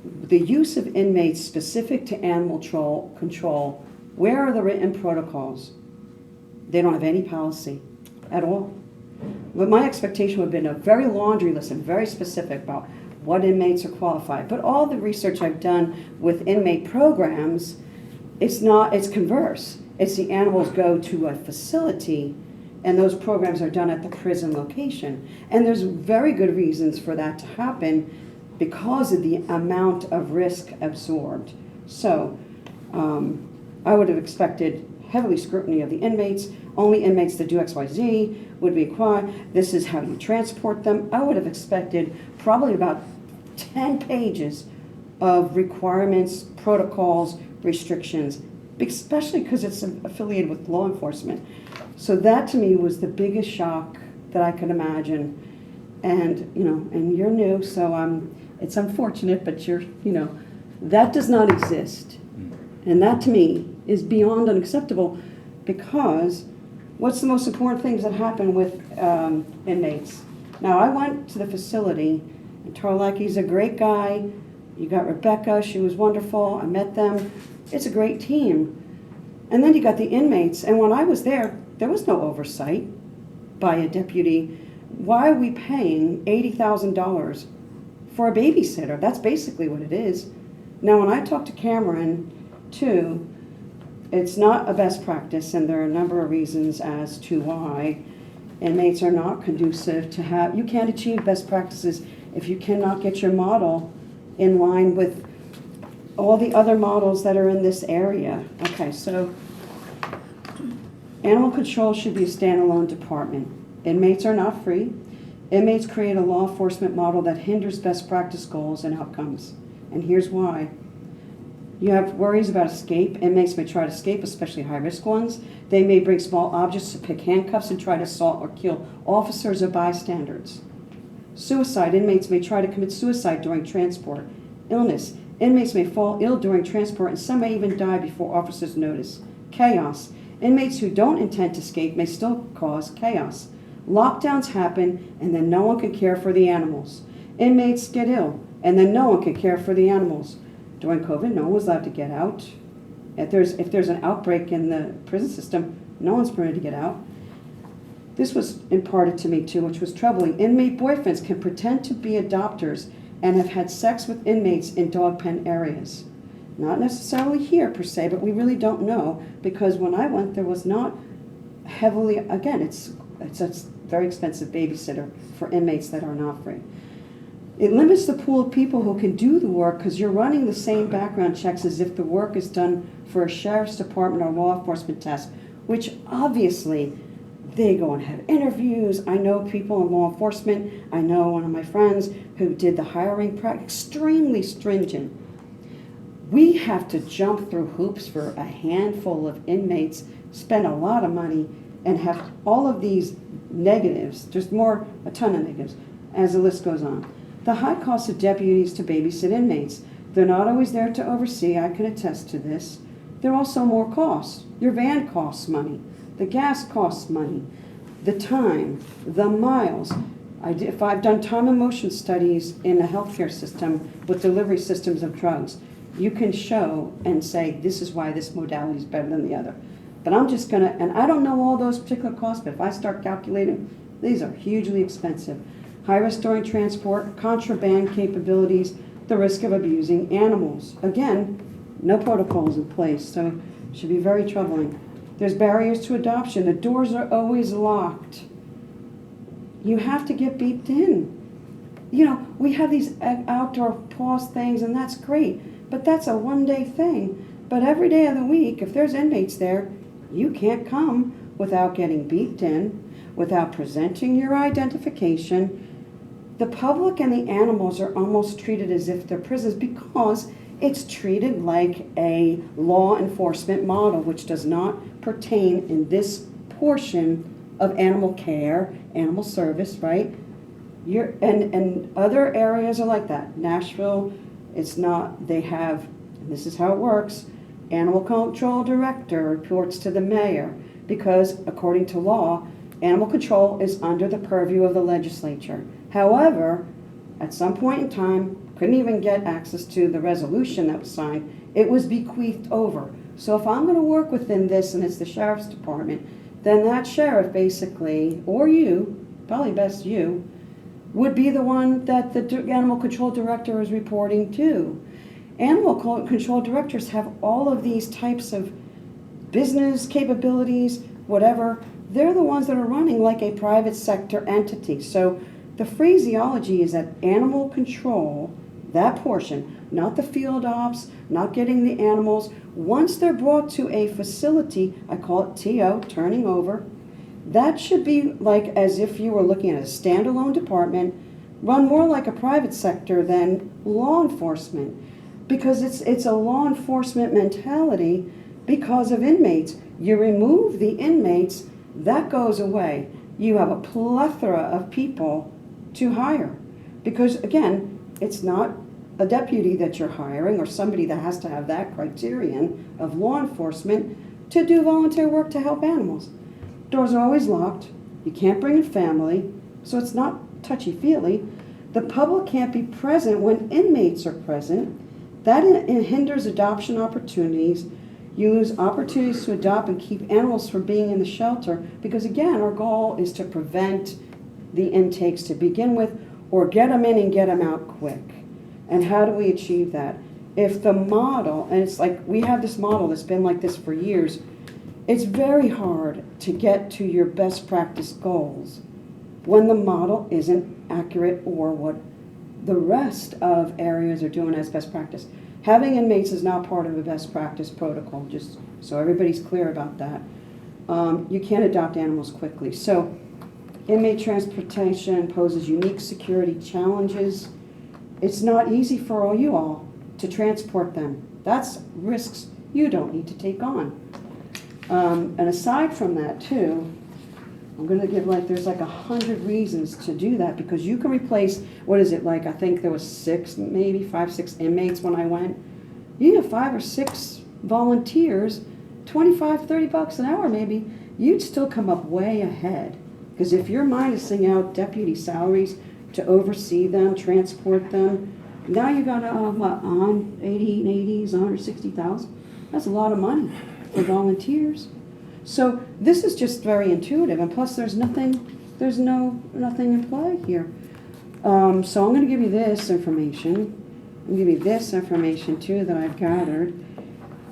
the use of inmates specific to animal control, where are the written protocols? They don't have any policy at all. But my expectation would have been a very laundry list and very specific about what inmates are qualified. But all the research I've done with inmate programs, it's converse. It's the animals go to a facility and those programs are done at the prison location. And there's very good reasons for that to happen because of the amount of risk absorbed. So I would have expected heavily scrutiny of the inmates. Only inmates that do XYZ would be required. This is how you transport them. I would have expected probably about 10 pages of requirements, protocols, restrictions, especially because it's affiliated with law enforcement. So that to me was the biggest shock that I could imagine. And, and you're new, so it's unfortunate, but that does not exist. And that to me is beyond unacceptable because what's the most important things that happen with inmates? Now, I went to the facility, and Tarlaki's a great guy. You got Rebecca, she was wonderful. I met them. It's a great team. And then you got the inmates, and when I was there was no oversight by a deputy. Why are we paying $80,000 for a babysitter? That's basically what it is. Now, when I talked to Cameron, too, it's not a best practice, and there are a number of reasons as to why inmates are not conducive to you can't achieve best practices if you cannot get your model in line with all the other models that are in this area. Okay, so animal control should be a standalone department. Inmates are not free. Inmates create a law enforcement model that hinders best practice goals and outcomes. And here's why. You have worries about escape. Inmates may try to escape, especially high-risk ones. They may bring small objects to pick handcuffs and try to assault or kill officers or bystanders. Suicide. Inmates may try to commit suicide during transport. Illness. Inmates may fall ill during transport and some may even die before officers notice. Chaos. Inmates who don't intend to escape may still cause chaos. Lockdowns happen and then no one can care for the animals. Inmates get ill and then no one can care for the animals. During COVID, no one was allowed to get out. If there's an outbreak in the prison system, no one's permitted to get out. This was imparted to me too, which was troubling. Inmate boyfriends can pretend to be adopters and have had sex with inmates in dog pen areas. Not necessarily here per se, but we really don't know because when I went, there was not heavily, again, it's a very expensive babysitter for inmates that are not free. It limits the pool of people who can do the work because you're running the same background checks as if the work is done for a sheriff's department or law enforcement test, which obviously they go and have interviews. I know people in law enforcement. I know one of my friends who did the hiring extremely stringent. We have to jump through hoops for a handful of inmates, spend a lot of money, and have all of these negatives, just more, a ton of negatives, as the list goes on. The high cost of deputies to babysit inmates. They're not always there to oversee, I can attest to this. There are also more costs. Your van costs money. The gas costs money. The time, the miles. If I've done time and motion studies in a healthcare system with delivery systems of drugs, you can show and say, this is why this modality is better than the other. But I'm just gonna, and I don't know all those particular costs, but if I start calculating, these are hugely expensive. High risk during transport, contraband capabilities, the risk of abusing animals. Again, no protocols in place, so it should be very troubling. There's barriers to adoption. The doors are always locked. You have to get beeped in. You know, we have these outdoor pause things, and that's great, but that's a one-day thing. But every day of the week, if there's inmates there, you can't come without getting beeped in, without presenting your identification. The public and the animals are almost treated as if they're prisons because it's treated like a law enforcement model, which does not pertain in this portion of animal care, animal service, right? And other areas are like that. Nashville, it's not, they have, this is how it works, animal control director reports to the mayor because according to law, animal control is under the purview of the legislature. However, at some point in time, couldn't even get access to the resolution that was signed. It was bequeathed over. So if I'm going to work within this and it's the sheriff's department, then that sheriff basically, or you, probably best you, would be the one that the animal control director is reporting to. Animal control directors have all of these types of business capabilities, whatever. They're the ones that are running like a private sector entity. So the phraseology is that animal control, that portion, not the field ops, not getting the animals, once they're brought to a facility, I call it TO, turning over, that should be like as if you were looking at a standalone department, run more like a private sector than law enforcement, because it's a law enforcement mentality because of inmates. You remove the inmates, that goes away. You have a plethora of people to hire. Because again, it's not a deputy that you're hiring or somebody that has to have that criterion of law enforcement to do volunteer work to help animals. Doors are always locked. You can't bring a family, so it's not touchy-feely. The public can't be present when inmates are present. That hinders adoption opportunities. You lose opportunities to adopt and keep animals from being in the shelter because, again, our goal is to prevent the intakes to begin with or get them in and get them out quick. And how do we achieve that? If the model, and it's like we have this model that's been like this for years, it's very hard to get to your best practice goals when the model isn't accurate or what the rest of areas are doing as best practice. Having inmates is not part of a best practice protocol, just so everybody's clear about that. You can't adopt animals quickly. So inmate transportation poses unique security challenges. It's not easy for all you all to transport them. That's risks you don't need to take on. And aside from that too, I'm going to give there's 100 reasons to do that because you can replace, what is it, I think there was 5, 6 inmates when I went. You have 5 or 6 volunteers, $25, $30 an hour maybe, you'd still come up way ahead. Because if you're minusing out deputy salaries to oversee them, transport them, now you got on 80s, 160,000. That's a lot of money for volunteers. So this is just very intuitive, and plus there's nothing in play here. So I'm going to give you this information. I'm going to give you this information too that I've gathered.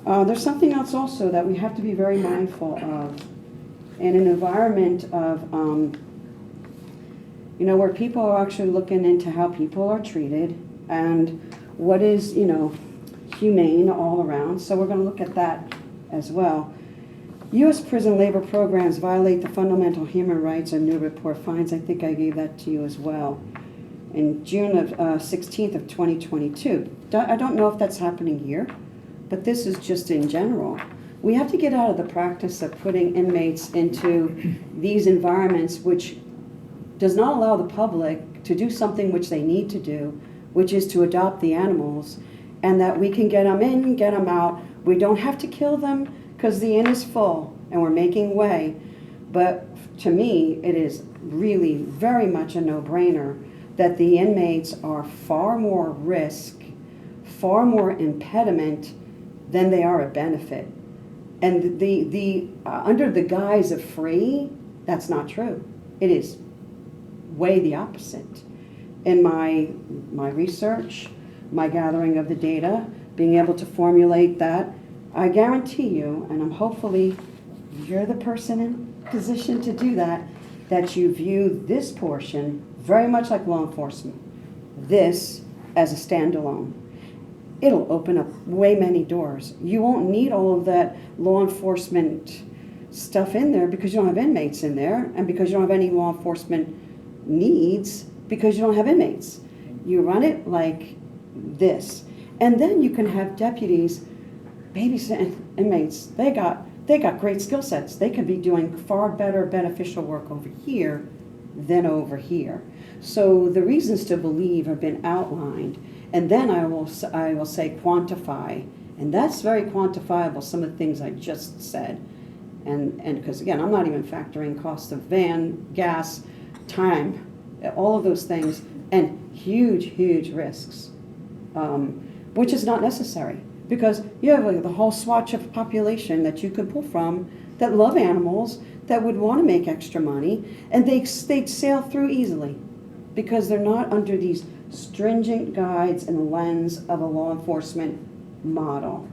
There's something else also that we have to be very mindful of. In an environment of, you know, where people are actually looking into how people are treated and what is, you know, humane all around. So we're going to look at that as well. U.S. prison labor programs violate the fundamental human rights, a new report finds. I think I gave that to you as well. In June of 16th of 2022. I don't know if that's happening here, but this is just in general. We have to get out of the practice of putting inmates into these environments which does not allow the public to do something which they need to do, which is to adopt the animals, and that we can get them in, get them out. We don't have to kill them because the inn is full and we're making way. But to me, it is really very much a no-brainer that the inmates are far more risk, far more impediment than they are a benefit. And under the guise of free, that's not true. It is way the opposite. In my research, my gathering of the data, being able to formulate that, I guarantee you, and I'm hopefully you're the person in position to do that, that you view this portion very much like law enforcement, this as a standalone. It'll open up way many doors. You won't need all of that law enforcement stuff in there because you don't have inmates in there, and because you don't have any law enforcement needs because you don't have inmates. You run it like this. And then you can have deputies babysitting inmates. They got great skill sets. They could be doing far better beneficial work over here than over here. So the reasons to believe have been outlined. And then I will say quantify. And that's very quantifiable, some of the things I just said. And because again, I'm not even factoring cost of van, gas, time, all of those things, and huge risks, which is not necessary. Because you have like the whole swatch of population that you could pull from that love animals, that would want to make extra money, and they'd sail through easily because they're not under these stringent guides and lens of a law enforcement model.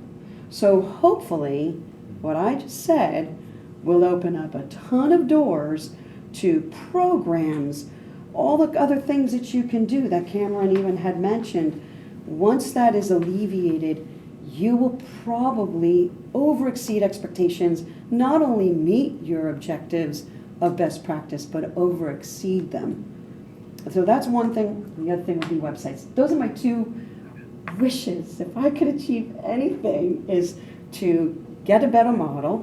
So hopefully what I just said will open up a ton of doors to programs, all the other things that you can do that Cameron even had mentioned. Once that is alleviated, you will probably over-exceed expectations, not only meet your objectives of best practice, but over-exceed them. So that's one thing. The other thing would be websites. Those are my two wishes. If I could achieve anything, is to get a better model,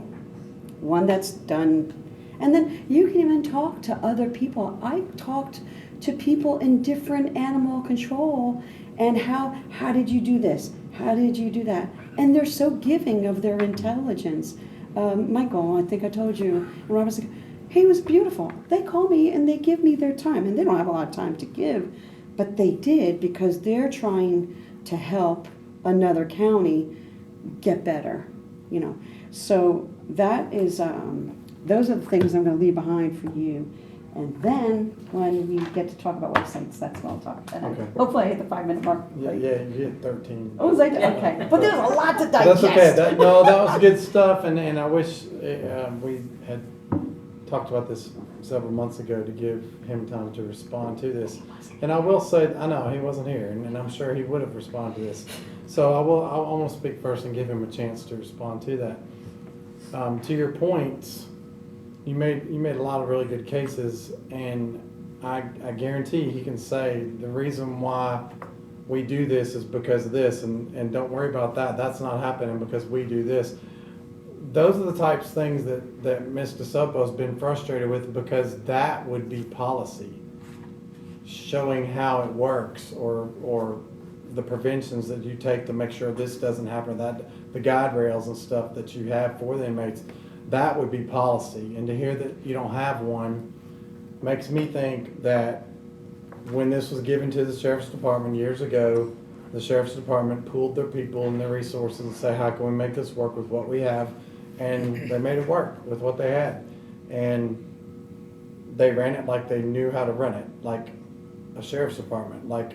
one that's done, and then you can even talk to other people. I talked to people in different animal control, and how did you do this? How did you do that? And they're so giving of their intelligence. Michael, I think I told you, Robert, he was beautiful. They call me and they give me their time, and they don't have a lot of time to give, but they did because they're trying to help another county get better, you know. So that is, those are the things I'm going to leave behind for you. And then when we get to talk about websites, that's when I'll talk. And Okay. hopefully I hit the 5-minute mark. Yeah, you hit 13. Oh, was I? Okay. But there's a lot to digest. That's okay. That was good stuff, and I wish we had talked about this several months ago to give him time to respond to this. And I will say, I know he wasn't here, and I'm sure he would have responded to this. So I'll almost speak first and give him a chance to respond to that. To your points, you made a lot of really good cases, and I guarantee he can say the reason why we do this is because of this, and don't worry about that. That's not happening because we do this. Those are the types of things that Ms. DeSopo has been frustrated with, because that would be policy, showing how it works, or the preventions that you take to make sure this doesn't happen, that the guide rails and stuff that you have for the inmates. That would be policy. And to hear that you don't have one makes me think that when this was given to the Sheriff's Department years ago, the Sheriff's Department pooled their people and their resources and say, how can we make this work with what we have? And they made it work with what they had. And they ran it like they knew how to run it, like a Sheriff's Department, like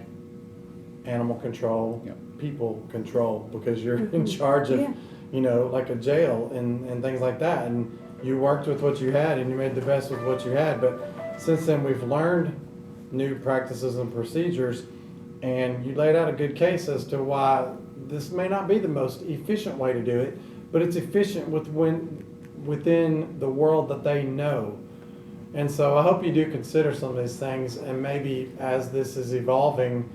animal control, Yep. people control, because you're in charge of, you know, like a jail and things like that. And you worked with what you had and you made the best with what you had. But since then we've learned new practices and procedures, and you laid out a good case as to why this may not be the most efficient way to do it, but it's efficient within the world that they know. And so I hope you do consider some of these things, and maybe as this is evolving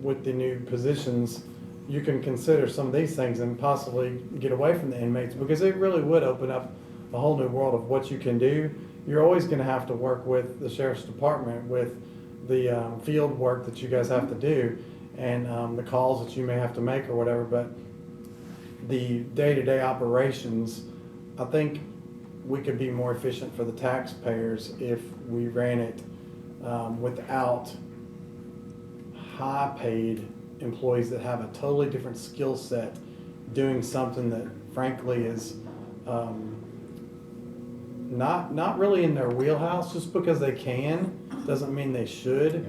with the new positions, you can consider some of these things and possibly get away from the inmates, because it really would open up a whole new world of what you can do. You're always going to have to work with the sheriff's department, with the field work that you guys have to do, and the calls that you may have to make or whatever, but the day-to-day operations, I think we could be more efficient for the taxpayers if we ran it without high-paid employees that have a totally different skill set doing something that frankly is not really in their wheelhouse. Just because they can doesn't mean they should,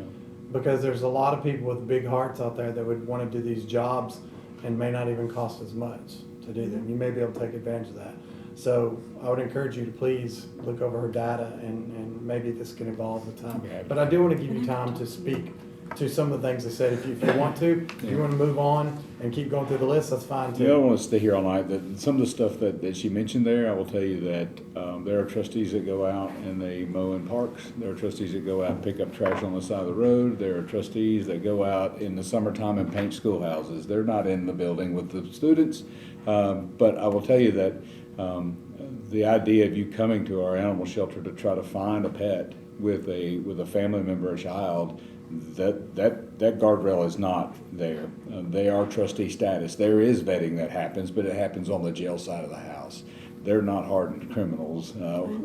because there's a lot of people with big hearts out there that would want to do these jobs and may not even cost as much to do them. You may be able to take advantage of that. So I would encourage you to please look over her data, and maybe this can evolve with time. But I do want to give you time to speak to some of the things they said. If you want to, if you want to move on and keep going through the list, that's fine too. You don't want to stay here all night. Some of the stuff that she mentioned there, I will tell you that there are trustees that go out and they mow in parks. There are trustees that go out and pick up trash on the side of the road. There are trustees that go out in the summertime and paint schoolhouses. They're not in the building with the students. But I will tell you that the idea of you coming to our animal shelter to try to find a pet with a family member or child, that guardrail is not there. They are trustee status. There is vetting that happens, but it happens on the jail side of the house. They're not hardened criminals.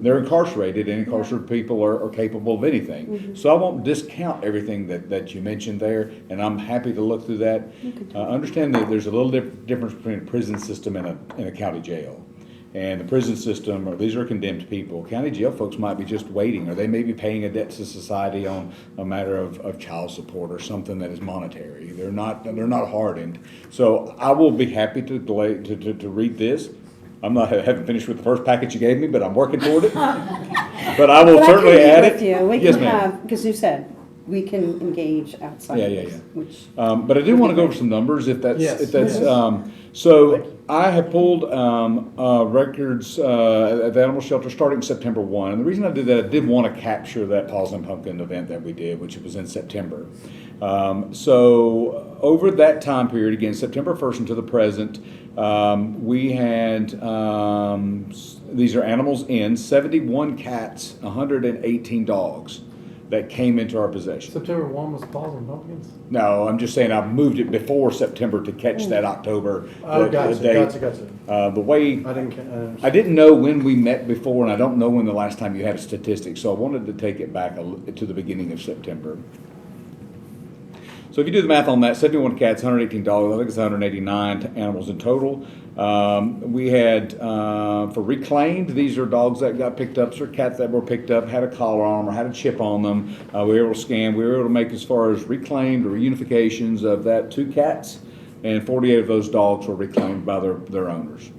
They're incarcerated, and incarcerated people are capable of anything. Mm-hmm. So I won't discount everything that you mentioned there, and I'm happy to look through that. Understand that there's a little difference between a prison system and a county jail. And the prison system, these are condemned people. County jail folks might be just waiting, or they may be paying a debt to society on a matter of child support or something that is monetary. They're not hardened. So I will be happy to read this. Haven't finished with the first package you gave me, but I'm working toward it. But I will certainly add it. Yes, ma'am. Because you said we can engage outside. Yeah. Which, but I do want to go over some numbers if that's Yes. So I have pulled records at the animal shelter starting September 1. And the reason I did that, I did want to capture that Paws and Pumpkin event that we did, which was in September. So over that time period, again, September 1st until the present, we had, these are animals in, 71 cats, 118 dogs that came into our possession. September 1 was Paws and Pumpkins? No, I'm just saying I moved it before September to catch that October date. Gotcha. The way I didn't know when we met before, and I don't know when the last time you had a statistic, so I wanted to take it back to the beginning of September. So if you do the math on that, 71 cats, 118 dogs, I think it's 189 animals in total. We had, for reclaimed, these are dogs that got picked up, so cats that were picked up, had a collar on them or had a chip on them. We were able to scan, we were able to make as far as reclaimed or reunifications of that 2 cats, and 48 of those dogs were reclaimed by their owners.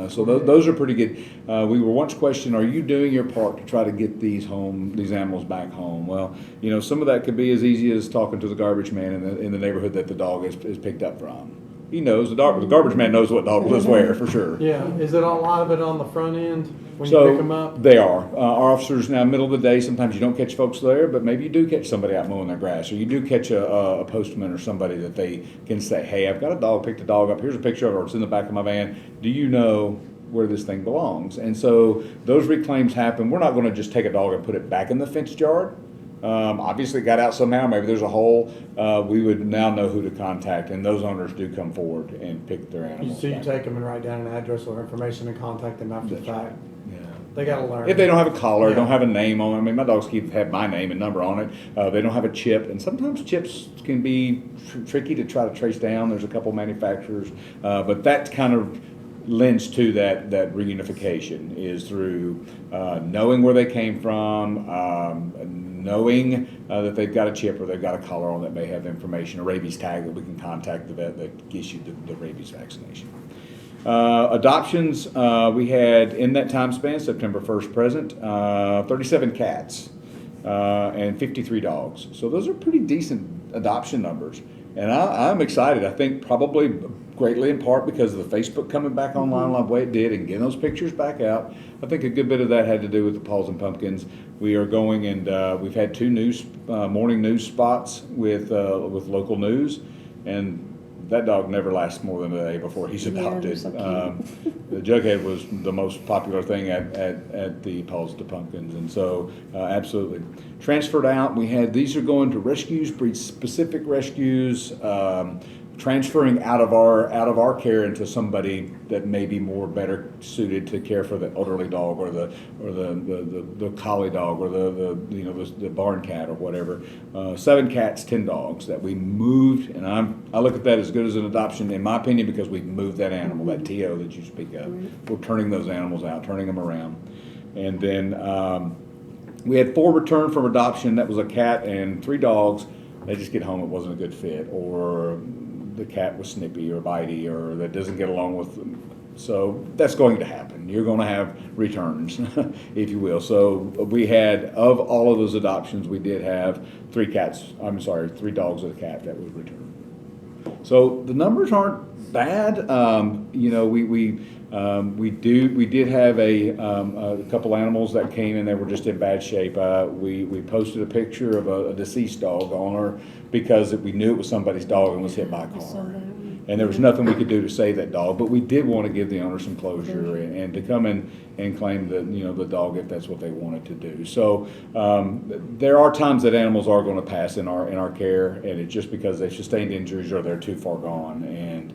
So those are pretty good. We were once questioned, are you doing your part to try to get these animals back home? Well, some of that could be as easy as talking to the garbage man in the neighborhood that the dog is picked up from. He knows, the garbage man knows what dog lives where, for sure. Yeah, is it a lot of it on the front end when So you pick them up? they are. Our officers now, middle of the day, sometimes you don't catch folks there, but maybe you do catch somebody out mowing their grass, or you do catch a postman or somebody that they can say, hey, I've got a dog, picked a dog up, here's a picture of it, or it's in the back of my van. Do you know where this thing belongs? And so those reclaims happen. We're not going to just take a dog and put it back in the fenced yard. Obviously it got out somehow, maybe there's a hole, we would now know who to contact, and those owners do come forward and pick their animals. So you back. take them and write down an address or information and contact them after the fact. Yeah. They gotta learn. If they don't have a collar, Yeah. don't have a name on it. I mean, my dogs have my name and number on it. They don't have a chip, and sometimes chips can be tricky to try to trace down. There's a couple manufacturers, but that kind of lends to that reunification is through knowing where they came from, knowing that they've got a chip or they've got a collar on that may have information, a rabies tag that we can contact the vet that issued the rabies vaccination. Adoptions, we had in that time span, September 1st present, 37 cats. and 53 dogs. So those are pretty decent adoption numbers. And I'm excited. I think probably greatly in part because of the Facebook coming back online like the way it did and getting those pictures back out. I think a good bit of that had to do with the Paws and Pumpkins. We are going and we've had 2 news morning news spots with local news, and that dog never lasts more than a day before he's adopted. they're so cute. The Jughead was the most popular thing at the Paws to Pumpkins, and so absolutely. Transferred out, these are going to rescues, breed specific rescues, transferring out of our care into somebody that may be more better suited to care for the elderly dog or the collie dog or the barn cat or whatever. 7 cats, 10 dogs that we moved, and I look at that as good as an adoption in my opinion because we moved that animal, that TO that you speak of. We're turning those animals out, turning them around, and then we had 4 returned from adoption. That was a cat and 3 dogs. They just get home, it wasn't a good fit, or the cat was snippy or bitey, or that doesn't get along with them. So that's going to happen. You're going to have returns, if you will. So we had, of all of those adoptions, we did have 3 dogs and a cat that was returned. So the numbers aren't bad. We did have a couple animals that came and they were just in bad shape. We posted a picture of a deceased dog on her because we knew it was somebody's dog and was hit by a car. And there was nothing we could do to save that dog, but we did want to give the owner some closure and to come in and claim the dog if that's what they wanted to do. So there are times that animals are going to pass in our care, and it's just because they've sustained injuries or they're too far gone. And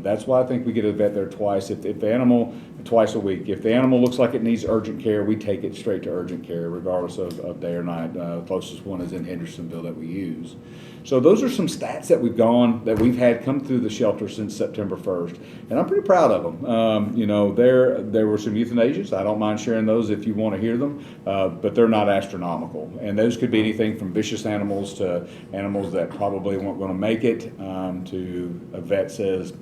that's why I think we get a vet there twice. If the animal, twice a week, if the animal looks like it needs urgent care, we take it straight to urgent care, regardless of day or night. The closest one is in Hendersonville that we use. So those are some stats that we've had come through the shelter since September 1st, and I'm pretty proud of them. There were some euthanasias. I don't mind sharing those if you want to hear them, but they're not astronomical. And those could be anything from vicious animals to animals that probably weren't going to make it, to a vet says,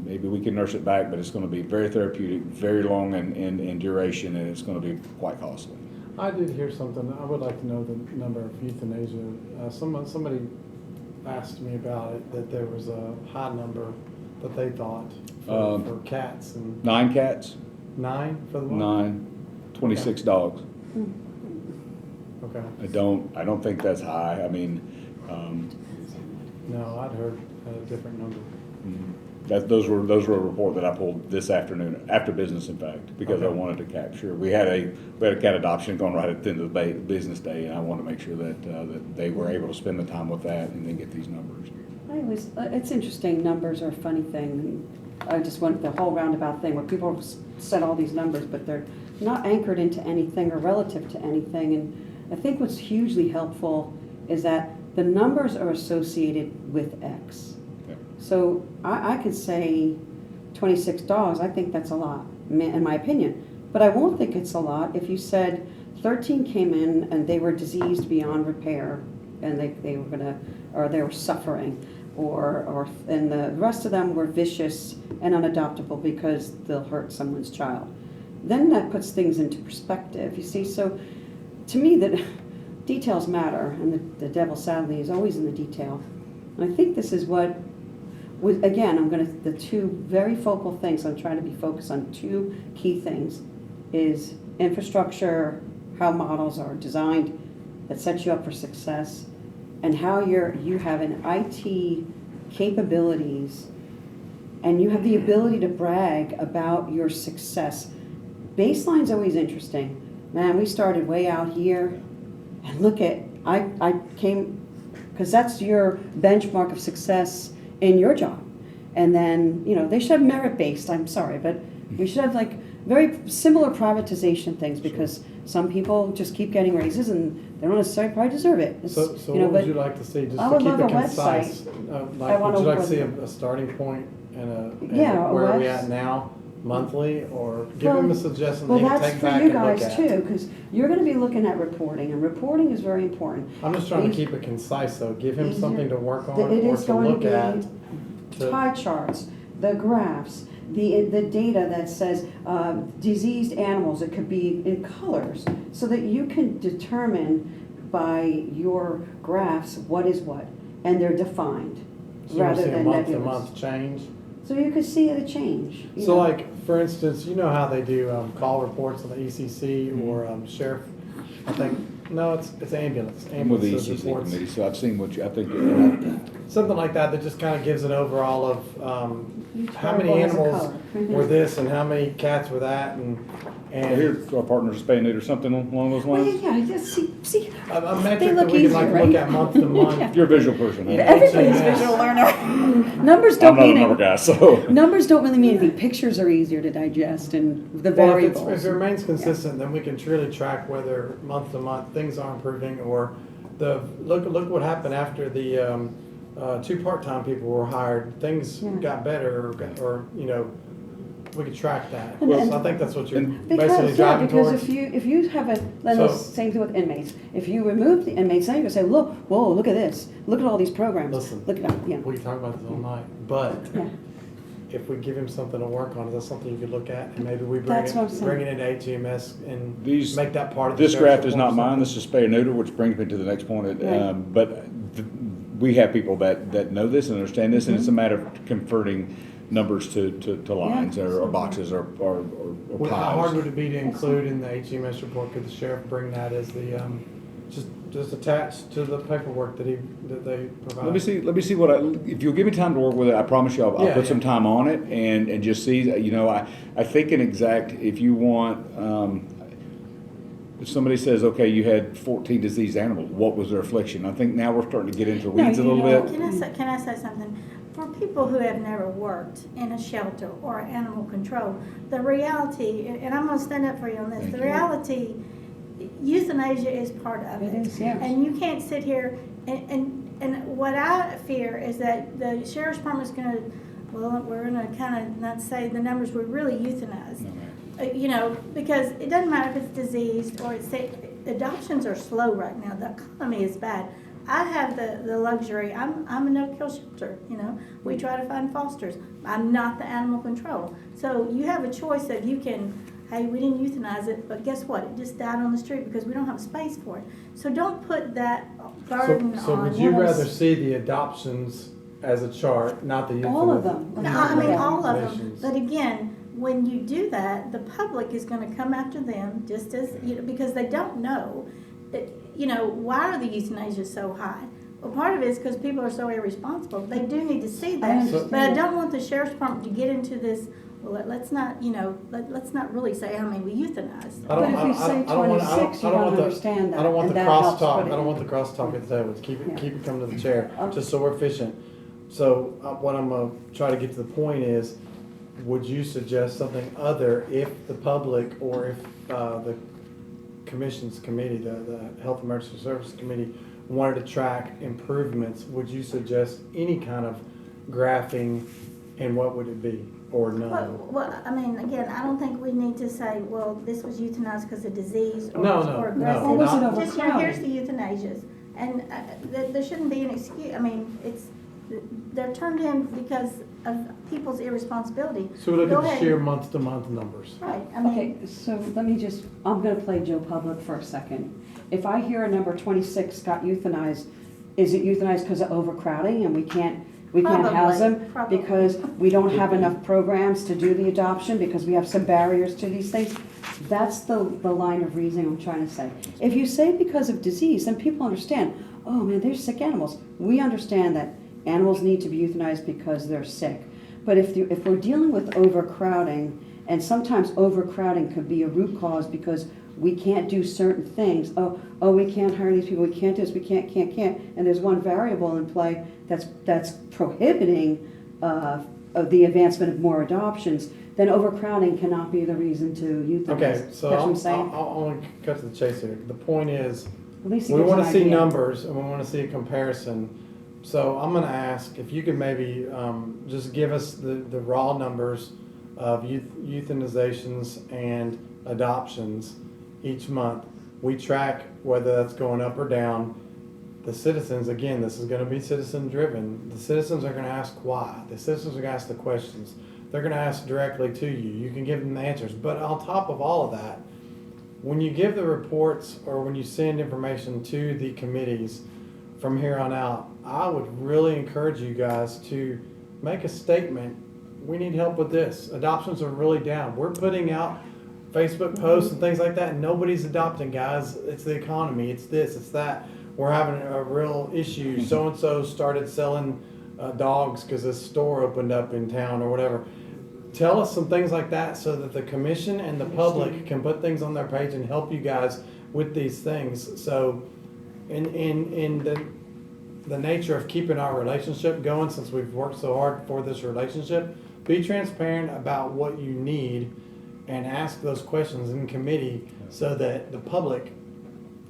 maybe we can nurse it back, but it's going to be very therapeutic, very long in duration, and it's going to be quite costly. I did hear something. I would like to know the number of euthanasia. Somebody asked me about it, that there was a high number that they thought for cats. And 9 cats. 9 for the one? 9, 26 dogs. Okay. I don't think that's high. I mean, No, I'd heard a different number. those were a report that I pulled this afternoon, after business, in fact, because I wanted to capture. We had a cat adoption going right at the end of the business day, and I wanted to make sure that they were able to spend the time with that and then get these numbers. It's interesting. Numbers are a funny thing. I just went the whole roundabout thing where people set all these numbers, but they're not anchored into anything or relative to anything. And I think what's hugely helpful is that the numbers are associated with X. Yep. So I could say 26 dogs. I think that's a lot, in my opinion. But I won't think it's a lot if you said 13 came in and they were diseased beyond repair, and they were suffering, and the rest of them were vicious and unadoptable because they'll hurt someone's child. Then that puts things into perspective. You see, so to me that details matter, and the devil sadly is always in the detail. And I think this is what, the 2 very focal things I'm trying to be focused on, 2 key things, is infrastructure, how models are designed that sets you up for success, and how you have an IT capabilities and you have the ability to brag about your success. Baseline's always interesting. Man, we started way out here, and look at, I came, because that's your benchmark of success in your job. And then, they should have merit-based, I'm sorry, but we should have very similar privatization things, because some people just keep getting raises and they don't necessarily probably deserve it. So what would you like to see, just to keep it concise? Would you like to see a starting point and where are we at now, monthly, or give them a suggestion they can take back and look at? Well, that's for you guys too, because you're going to be looking at reporting, and reporting is very important. I'm just trying to keep it concise, though. Give him something to work on It or is to going look at. to be pie charts, the graphs, the data that says diseased animals, it could be in colors, so that you can determine by your graphs what is what, and they're defined So you want rather to see a than month to nebulous. month change? So you can see the change. you So know. like, for instance, you know how they do call reports on the ECC or sheriff, I think, no, it's ambulance. I'm with the Ambulance ECC reports. committee, so I've seen what you, I think, Something like that just kind of gives an overall of Each how many variable has a animals color. were this and how many cats were that and here, our partners spay and neuter, something along those Well, lines. yeah, just see. a They metric that look we can easier, like right? look at month to month. Yeah. You're a visual person, huh? Everybody's a HMS. visual learner. Numbers I'm don't not a mean number it. guy, so. Numbers don't really mean anything. Pictures are easier to digest, and the Well, variables. if it remains consistent, then we can truly track whether month to month things are improving or look what happened after the 2 part-time people were hired. Things Yeah. got better or we could track that. And- So I think that's what you're basically Because driving because towards. if you have a So- same thing with inmates. If you remove the inmates, now you're gonna say, look at this. Look at all these programs. Listen. Look at that. Yeah. We can talk about this all night, but Yeah. if we give him something to work on, is that something you could look at? And maybe we That's what I'm saying. bring it into HMS and These- make that part of the This sheriff's graph is report not or mine, something. this is spay and neuter, which brings me to the next point. Right. But we have people that know this and understand this, and it's a matter of converting numbers to lines or boxes or How hard piles. would it be to include in the HMS report? Could the sheriff bring that as the, just attached to the paperwork that they provide? Let me see what if you'll give me time to work with it, I promise you I'll Yeah, put yeah. some time on it and just see, I think an exact, if you want, if somebody says, okay, you had 14 diseased animals, what was their affliction? I think now we're starting to get into the No, weeds a you little don't. bit. Can I say something? For people who have never worked in a shelter or animal control, the reality, and I'm gonna stand up for you on this, Thank the you. reality, euthanasia is part of It it. is, yes. And you can't sit here, and what I fear is that the sheriff's department's gonna, well, we're gonna kinda not say the numbers, we're really euthanize. No, Because it doesn't matter if it's diseased or it's sick, adoptions are slow right now, the economy is bad. I have the luxury, I'm a no-kill shelter, we try to find fosters. I'm not the animal control. So you have a choice that you can, hey, we didn't euthanize it, but guess what? It just died on the street because we don't have space for it. So don't put that burden So on. would you rather see the adoptions as a chart, not the All of them. No, I mean, all of them, Euthanization. but again, when you do that, the public is gonna come after them, just as, because they don't know, that, why are the euthanasia so high? Well, part of it is because people are so irresponsible, they do need to see I that, understand. but I don't want the sheriff's department to get into this, well, let's not, let's not really say how many we euthanize. I don't- But if you say I don't wanna- 26, you I don't don't want the- understand that, I don't want and the that helps crosstalk, put I it- don't want the crosstalk at the table, keep Yeah. it coming to the chair, Okay. just so we're efficient. So what I'm gonna try to get to the point is, would you suggest something other if the public or if the commission's committee, the Health Emergency Services Committee wanted to track improvements, would you suggest any kind of graphing and what would it be, or none? Well, I mean, again, I don't think we need to say, well, this was euthanized because of disease or No, or no, aggressive. no, Was it not- Just, overcrowded? here's the euthanasias, and there shouldn't be an excuse, I mean, they're turned in because of people's irresponsibility. So we look Go at the ahead. sheer month-to-month numbers. Right, I mean, Okay, so let me just, I'm gonna play Joe Public for a second. If I hear a number 26 got euthanized, is it euthanized because of overcrowding and we can't house them? Probably. Because we don't have enough programs to do the adoption, because we have some barriers to these things? That's the line of reasoning I'm trying to say. If you say because of disease, then people understand, oh man, they're sick animals. We understand that animals need to be euthanized because they're sick. But if we're dealing with overcrowding, and sometimes overcrowding could be a root cause because we can't do certain things. Oh, we can't hire these people, we can't do this, we can't. And there's one variable in play that's prohibiting the advancement of more adoptions. Then overcrowding cannot be the reason to euthanize. Okay, so That's what I'm saying. I'll only cut to the chase here. The point is, At least it we gives want an to see idea. numbers and we want to see a comparison. So I'm going to ask if you could maybe just give us the raw numbers of euthanizations and adoptions each month. We track whether that's going up or down. The citizens, again, this is going to be citizen driven. The citizens are going to ask why. The citizens are going to ask the questions. they're gonna ask directly to you. You can give them the answers. But on top of all of that, when you give the reports or when you send information to the committees from here on out, I would really encourage you guys to make a statement. We need help with this. Adoptions are really down. We're putting out Facebook posts and things like that, and nobody's adopting, guys. It's the economy. It's this, it's that. We're having a real issue. So-and-so started selling dogs because this store opened up in town or whatever. Tell us some things like that so that the commission and the public can put things on their page and help you guys with these things. So in the nature of keeping our relationship going, since we've worked so hard for this relationship, be transparent about what you need and ask those questions in committee so that the public,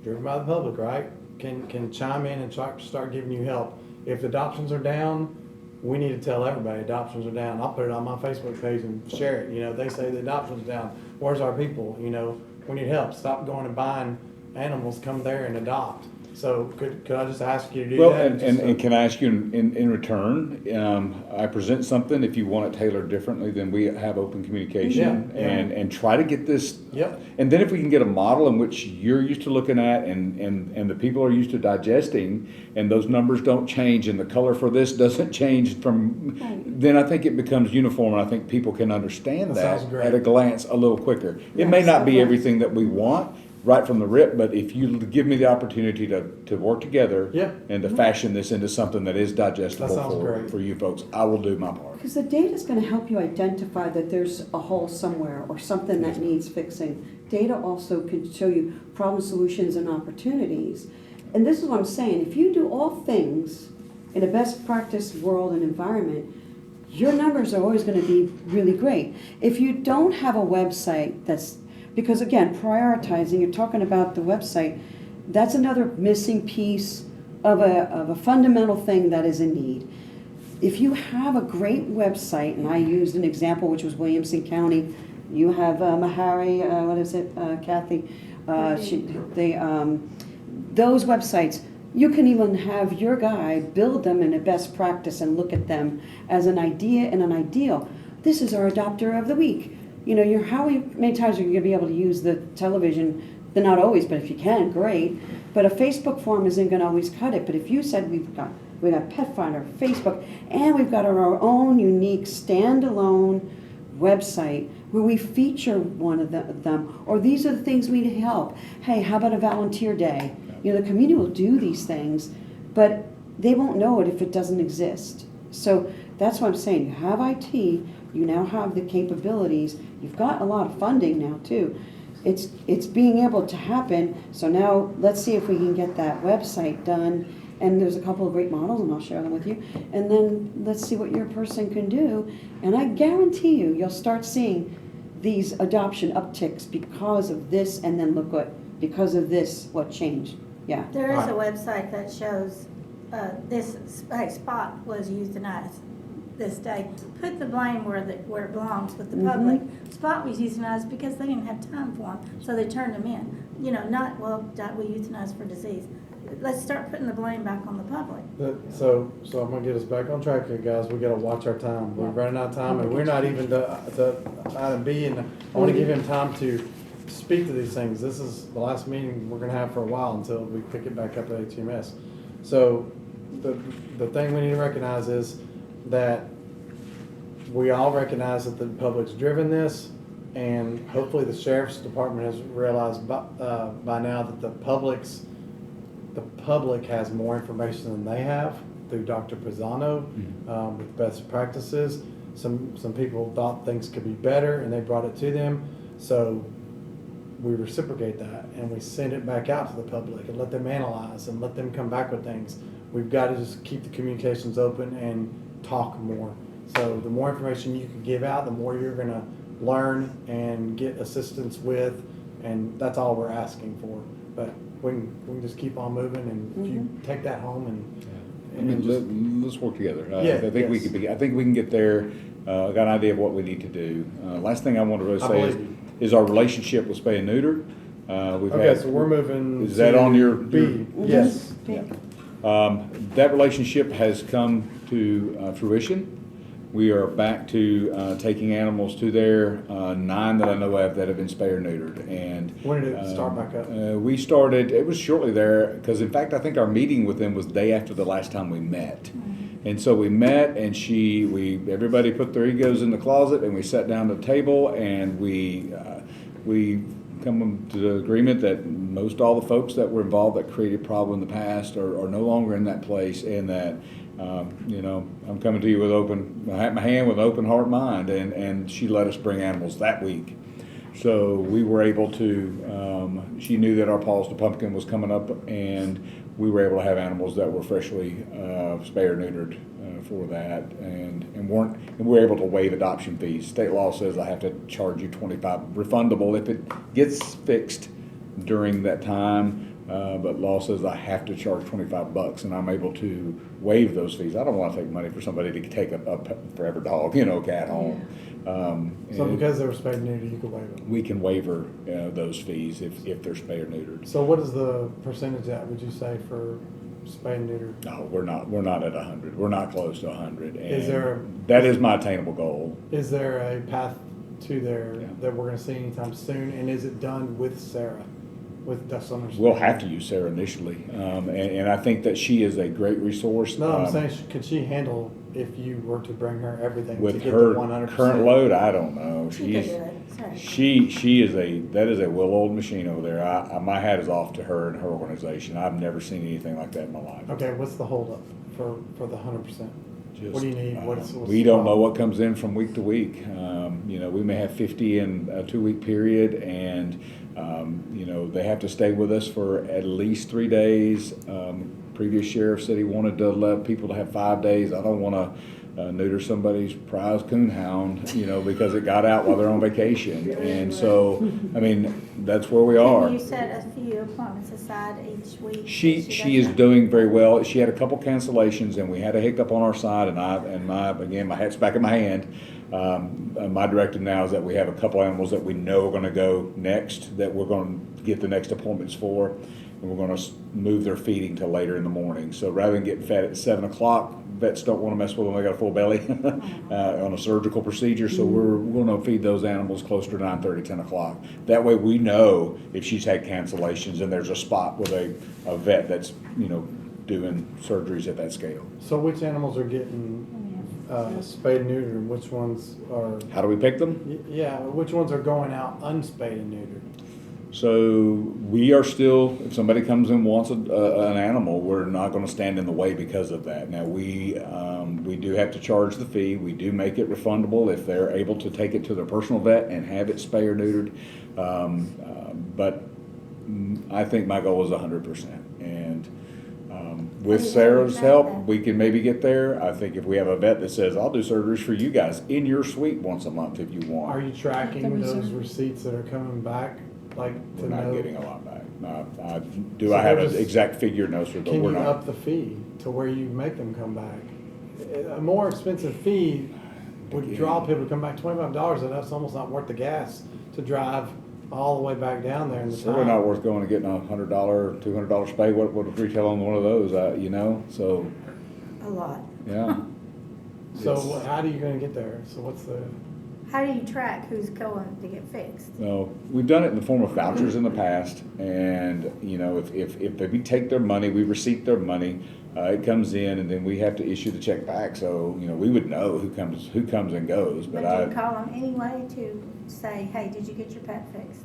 driven by the public, right, can chime in and start giving you help. If adoptions are down, we need to tell everybody adoptions are down. I'll put it on my Facebook page and share it. You know, they say the adoptions are down. Where's our people? You know, we need help. Stop going and buying animals. Come there and adopt. So could I just ask you to do that? And can I ask you in return, I present something, if you want it tailored differently, then we have open communication and try to get this. Yep. And then if we can get a model in which you're used to looking at and the people are used to digesting, and those numbers don't change and the color for this doesn't change then I think it becomes uniform, and I think people can understand that at a glance a little quicker. It may not be everything that we want right from the rip, but if you give me the opportunity to work together and to fashion this into something that is digestible for you folks, I will do my part. Because the data is going to help you identify that there's a hole somewhere or something that needs fixing. Data also can show you problem solutions and opportunities. And this is what I'm saying. If you do all things in a best practice world and environment, your numbers are always going to be really great. If you don't have a website because again, prioritizing, you're talking about the website, that's another missing piece of a fundamental thing that is in need. If you have a great website, and I used an example which was Williamson County, you have Mahari, Kathy, those websites, you can even have your guy build them in a best practice and look at them as an idea and an ideal. This is our adopter of the week. You know, how many times are you going to be able to use the television? They're not always, but if you can, great. But a Facebook form isn't going to always cut it. But if you said we've got Pet Finder, Facebook, and we've got our own unique standalone website where we feature one of them, or these are the things we need help. Hey, how about a volunteer day? You know, the community will do these things, but they won't know it if it doesn't exist. So that's what I'm saying. You have IT, you now have the capabilities, you've got a lot of funding now too. It's being able to happen. So now let's see if we can get that website done. And there's a couple of great models, and I'll share them with you. And then let's see what your person can do. And I guarantee you'll start seeing these adoption upticks because of this. And then look because of this, what changed. Yeah. There is a website that shows this spot was euthanized this day. Put the blame where it belongs with the public. Spot was euthanized because they didn't have time for them, so they turned them in. You know, not, we euthanized for disease. Let's start putting the blame back on the public. So I'm gonna get us back on track here, guys. We gotta watch our time. We're running out of time, and we're not even to item B. And I want to give him time to speak to these things. This is the last meeting we're gonna have for a while until we pick it back up at HMS. So the thing we need to recognize is that we all recognize that the public's driven this, and hopefully the sheriff's department has realized by now that the public has more information than they have through Dr. Pisano with best practices. Some people thought things could be better, and they brought it to them. So we reciprocate that, and we send it back out to the public and let them analyze and let them come back with things. We've got to just keep the communications open and talk more. So the more information you can give out, the more you're going to learn and get assistance with, and that's all we're asking for. But we can just keep on moving, and if you take that home let's work together. I think we can get there. Got an idea of what we need to do. Last thing I want to really say is our relationship with spay and neuter. So we're moving. Is that on your B? Yes. Yeah. That relationship has come to fruition. We are back to taking animals to there. 9 that I know of that have been spayed or neutered. And When did it start back up? we started. It was shortly there because, in fact, I think our meeting with them was the day after the last time we met. And so we met, and everybody put their egos in the closet, and we sat down at the table, and we come to the agreement that most all the folks that were involved that created problem in the past are no longer in that place, and that I'm coming to you with my hand with an open heart mind, and she let us bring animals that week. So we were able to. She knew that our Paws to Pumpkin was coming up, and we were able to have animals that were freshly spayed or neutered for that, and we were able to waive adoption fees. State law says I have to charge you $25 refundable if it gets fixed during that time. But law says I have to charge $25, and I'm able to waive those fees. I don't want to take money for somebody to take a forever dog, cat home. So because they were spayed and neutered, you could waive them? We can waiver those fees if they're spayed or neutered. So what is the percentage at, would you say, for spayed and neutered? No, we're not at 100. We're not close to 100. And That is my attainable goal. Is there a path to there that we're going to see anytime soon? And is it done with Sarah? With Sumner? We'll have to use Sarah initially, and I think that she is a great resource. No, I'm saying, could she handle if you were to bring her everything with to get her the 100%? current load? I don't know. She could do it. Sorry. She is a well-oiled machine over there. My hat is off to her and her organization. I've never seen anything like that in my life. Okay, what's the holdup for the 100%? What do you need? What's we don't know what comes in from week to week. We may have 50 in a 2-week period, and they have to stay with us for at least 3 days. Previous sheriff said he wanted to let people to have 5 days. I don't want to neuter somebody's prize coonhound, because it got out while they're on vacation. And so, that's where we are. Can you set a few appointments aside each week? She is doing very well. She had a couple cancellations, and we had a hiccup on our side. And my hat's back in my hand. My directive now is that we have a couple animals that we know are going to go next, that we're going to get the next appointments for, and we're going to move their feeding till later in the morning. So rather than getting fed at 7 o'clock, vets don't want to mess with them. They got a full belly on a surgical procedure. So we're going to feed those animals closer to 9:30, 10 o'clock. That way we know if she's had cancellations and there's a spot with a vet that's doing surgeries at that scale. So which animals are getting spayed and neutered, and which ones are? How do we pick them? Yeah, which ones are going out unspayed and neutered? So we are still, if somebody comes and wants an animal, we're not going to stand in the way because of that. Now we do have to charge the fee. We do make it refundable if they're able to take it to their personal vet and have it spayed or neutered. But I think my goal is 100%. And with Sarah's help, we can maybe get there. I think if we have a vet that says, I'll do surgeries for you guys in your suite once a month if you want. Are you tracking those receipts that are coming back? We're not getting a lot back. I have an exact figure? No, sir, but we're not. Can you up the fee to where you make them come back? A more expensive fee would draw people to come back. $25, and that's almost not worth the gas to drive all the way back down there in the It's really not worth going and getting a $100, $200 spay. What would retail on one of those? So. A lot. Yeah. So how are you going to get there? So what's the? How do you track who's going to get fixed? No, we've done it in the form of vouchers in the past, and if we take their money, we receipt their money, it comes in, and then we have to issue the check back. So we would know who comes and goes. But do you call them anyway to say, hey, did you get your pet fixed?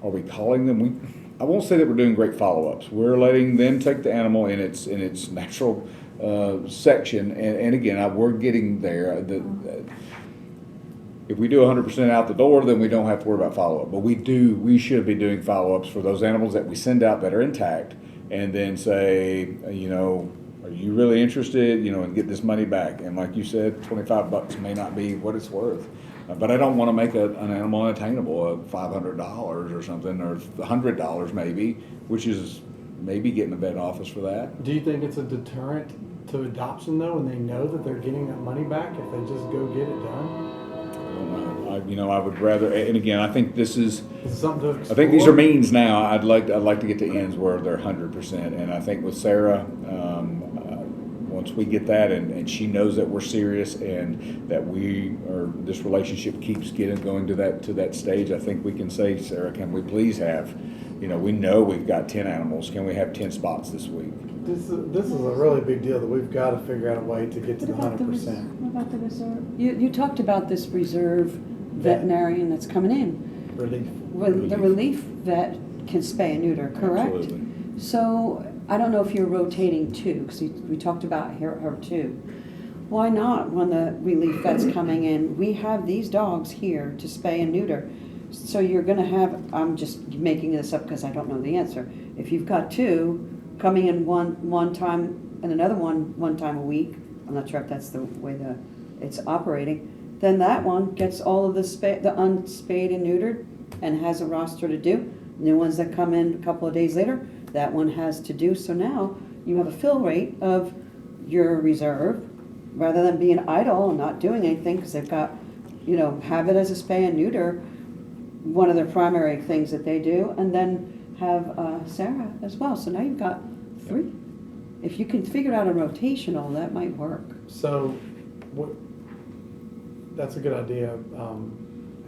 Are we calling them? I won't say that we're doing great follow-ups. We're letting them take the animal in its natural section, and again, we're getting there. If we do 100% out the door, then we don't have to worry about follow-up. But we should be doing follow-ups for those animals that we send out that are intact, and then say, are you really interested, and get this money back? And like you said, $25 may not be what it's worth. But I don't want to make an animal unattainable of $500 or something, or $100 maybe, which is maybe getting a vet office for that. Do you think it's a deterrent to adoption, though, when they know that they're getting that money back if they just go get it done? I would rather, and again, I think this is something to explore. I think these are means now. I'd like to get to ends where they're 100%, and I think with Sarah, once we get that and she knows that we're serious and that this relationship keeps going to that stage, I think we can say, Sarah, can we please have, we know we've got 10 animals. Can we have 10 spots this week? This is a really big deal that we've got to figure out a way to get to the What about 100%. what about the reserve? You talked about this reserve veterinarian that's coming in. Relief. The relief vet can spay and neuter, correct? Absolutely. So I don't know if you're rotating two, because we talked about her too. Why not, when the relief vet's coming in, we have these dogs here to spay and neuter. So you're gonna have, I'm just making this up because I don't know the answer. If you've got two coming in one time and another one time a week, I'm not sure if that's the way it's operating, then that one gets all of the unspayed and neutered and has a roster to do. New ones that come in a couple of days later, that one has to do. So now you have a fill rate of your reserve rather than being idle and not doing anything because they've got, have it as a spay and neuter, one of their primary things that they do, and then have Sarah as well. So now you've got 3. If you can figure out a rotational, that might work. So, that's a good idea.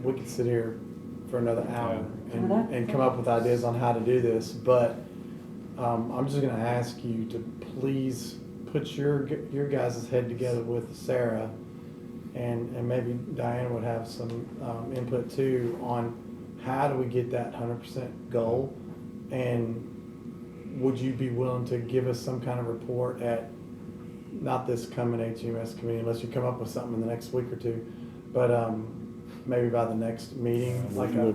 We could sit here for another hour and come up with ideas on how to do this, but I'm just going to ask you to please put your guys' head together with Sarah, and maybe Diane would have some input too on how do we get that 100% goal, and would you be willing to give us some kind of report at, not this coming HMS committee, unless you come up with something in the next week or two, but maybe by the next meeting,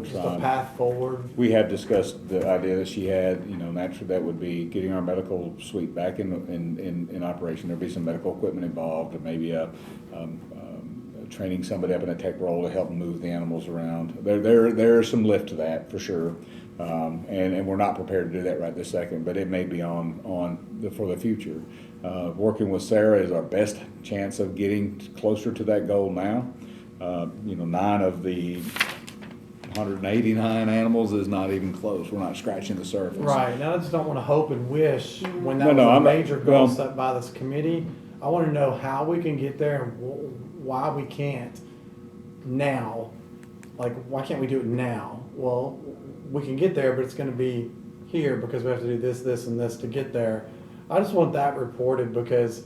just a path forward. We have discussed the idea that she had, naturally that would be getting our medical suite back in operation. There'd be some medical equipment involved, or maybe training somebody up in a tech role to help move the animals around. There's some lift to that for sure, and we're not prepared to do that right this second, but it may be for the future. Working with Sarah is our best chance of getting closer to that goal now. 9 of the 189 animals is not even close. We're not scratching the surface. Right. Now I just don't want to hope and wish when that No, was a I'm not- major goal well- set by this committee. I want to know how we can get there and why we can't now. Like, why can't we do it now? Well, we can get there, but it's going to be here because we have to do this, this, and this to get there. I just want that reported because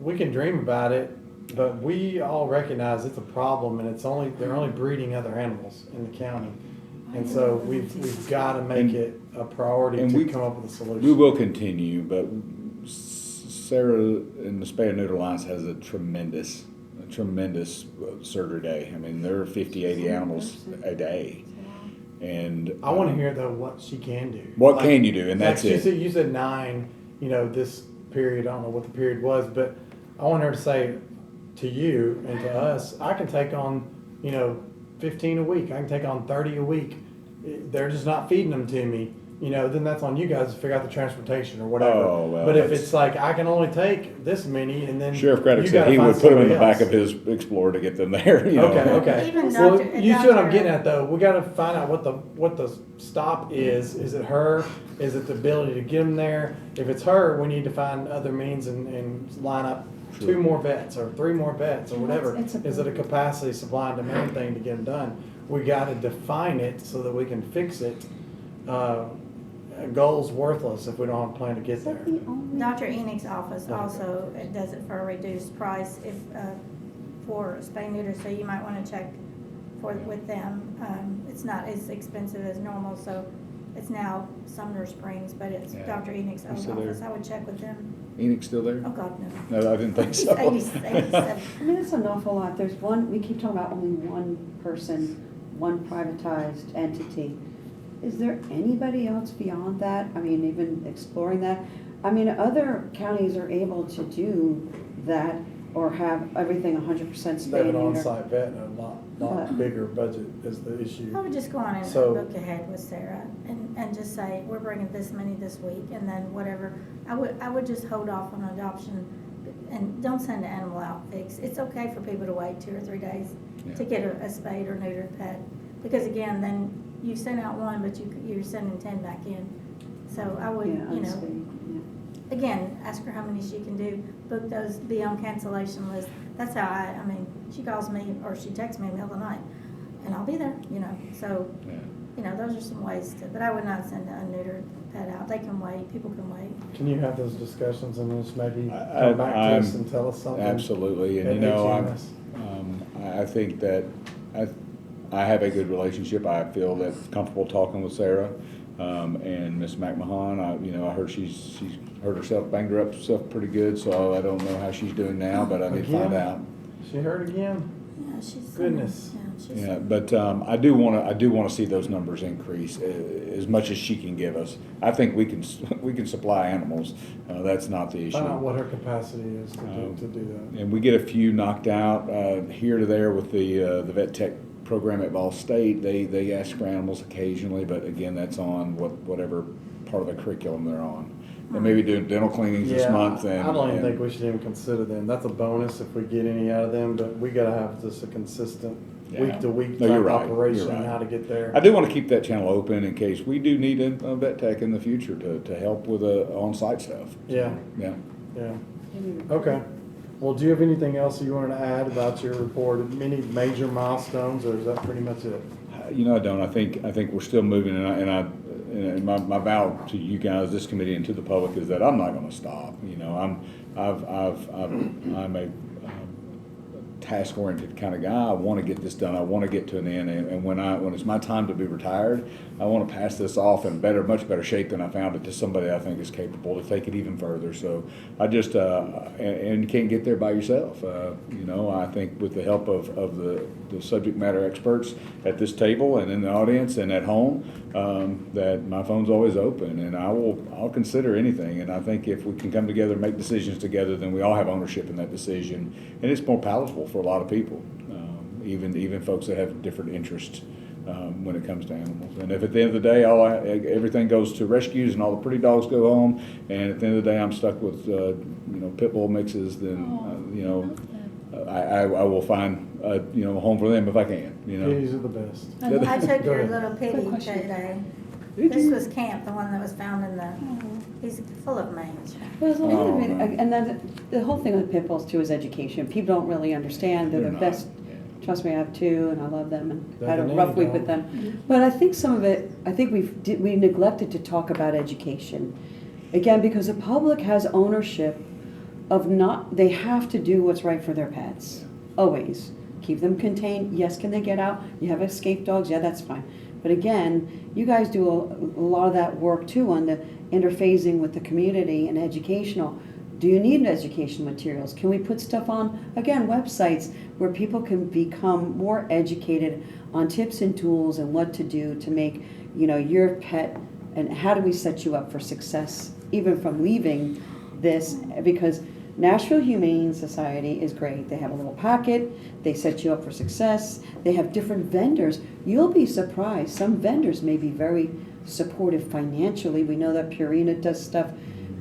we can dream about it, but we all recognize it's a problem, and they're only breeding other animals in the county, and so we've got to make it a priority to come up with a solution. We will continue, but Sarah in the Spay and Neuter Alliance has a tremendous surgery day. I mean, there are 50, 80 animals a day, and I want to hear though what she can do. What can you do, and that's it. You said 9. This period. I don't know what the period was, but I want her to say to you and to us, I can take on 15 a week. I can take on 30 a week. They're just not feeding them to me. Then that's on you guys to figure out the transportation or whatever. Oh, well, but if it's like I can only take this many, and then Sheriff Craddock you said gotta he find would put them in the somebody back of else. his Explorer to get them there. Okay. Even Well, Dr. you see what I'm Dr. getting at though. We got to find out what the stop is. Is it her? Is it the ability to get them there? If it's her, we need to find other means and line up 2 more vets or 3 more vets or whatever. Is it a capacity, supply, and demand thing to get them done? We got to define it so that we can fix it. A goal's worthless if we don't have a plan to get there. Dr. Enoch's office also does it for a reduced price for spay neuter, so you might want to check with them. It's not as expensive as normal, so it's now Sumner Springs, but it's Dr. Enoch's own still there? office. I would check with them. Enoch's still there? Oh, God, no. No, I didn't think He's so. 87. I mean, it's an awful lot. There's we keep talking about only one person, one privatized entity. Is there anybody else beyond that? I mean, even exploring that? I mean, other counties are able to do that or have everything 100% spay They have and an neuter. on-site vet and a lot bigger budget is the issue. I would just go on and So- look ahead with Sarah and just say, we're bringing this many this week, and then whatever. I would just hold off on adoption and don't send the animal out fixed. It's okay for people to wait 2 or 3 days to get a spayed or neutered pet. Because again, then you send out one, but you're sending 10 back in. So I would, Yeah, unspayed, yeah. again, ask her how many she can do, book those, be on cancellation list. That's how I mean, she calls me or she texts me in the middle of the night, and I'll be there, you know, so, Yeah. you know, those are some ways to, but I would not send a neutered pet out. They can wait, people can wait. Can you have those discussions and just maybe I- come back to us I'm- and tell us something? Absolutely, and at you know, HMS? I think that I have a good relationship. I feel that comfortable talking with Sarah, and Miss McMahon. I heard she's hurt herself, banged her up herself pretty good, so I don't know how she's doing now, but I need to find Again? out. She hurt again? Yeah, she's. Goodness. Yeah, she's. Yeah, but I do want to see those numbers increase as much as she can give us. I think we can supply animals. That's not the issue. Find out what her capacity is to do that. And we get a few knocked out here to there with the vet tech program at Ball State. They ask for animals occasionally, but again, that's on whatever part of the curriculum they're on. They may be doing dental cleanings this month. I And don't even think we should even consider them. That's a bonus if we get any out of them, but we gotta have just a consistent Yeah. week-to-week No, you're type right. operation, You're right. how to get there. I do want to keep that channel open in case we do need a vet tech in the future to help with on-site stuff. Yeah, Yeah. yeah. Okay. Well, do you have anything else you wanted to add about your report? Any major milestones, or is that pretty much it? I don't. I think we're still moving, and my vow to you guys, this committee, and to the public is that I'm not going to stop. I'm a task-oriented kind of guy. I want to get this done. I want to get to an end, and when it's my time to be retired, I want to pass this off in much better shape than I found it to somebody I think is capable to take it even further. So I just and you can't get there by yourself. I think with the help of the subject matter experts at this table and in the audience and at home, that my phone's always open, and I'll consider anything. And I think if we can come together and make decisions together, then we all have ownership in that decision, and it's more palatable for a lot of people, even folks that have different interests when it comes to animals. And if at the end of the day everything goes to rescues and all the pretty dogs go home, and at the end of the day I'm stuck with pit bull mixes, then I will find a home for them if I can. Kitties are the best. I took Go your ahead. little pity Good question. today. Did This you? was Camp, the one that was found in the, he's full of mange. Well, there's a lot of Oh, it, no. and then the whole thing with pit bulls too is education. People don't really understand. They're They're the not, best. yeah. Trust me, I have two, and I love them, and They're I had a the rough name week dog. with them. But I think some of it, I think we neglected to talk about education. Again, because the public has ownership of they have to do what's right for their pets, always. Keep them contained. Yes, can they get out? You have escaped dogs, yeah, that's fine. But again, you guys do a lot of that work too on the interfacing with the community and educational. Do you need educational materials? Can we put stuff on, again, websites where people can become more educated on tips and tools and what to do to make, your pet, and how do we set you up for success, even from leaving this, because Nashville Humane Society is great. They have a little packet. They set you up for success. They have different vendors. You'll be surprised. Some vendors may be very supportive financially. We know that Purina does stuff.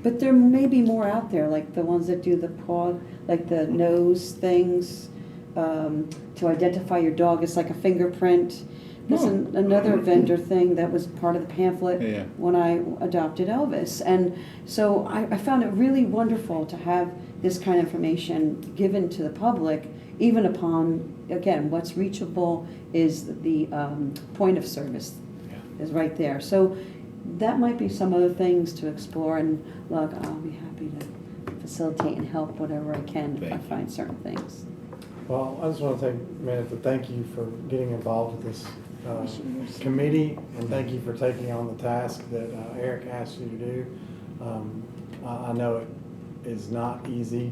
But there may be more out there, like the ones that do the paw, like the nose things, to identify your dog. It's like a fingerprint. There's another vendor thing that was part of the pamphlet Yeah. when I adopted Elvis. And so I found it really wonderful to have this kind of information given to the public, even upon, again, what's reachable is the point of service is right there. So that might be some other things to explore, and look, I'll be happy to facilitate and help whatever I can if I find certain things. Well, I just want to take a minute to thank you for getting involved with this committee, and thank you for taking on the task that Eric asked you to do. I know it is not easy.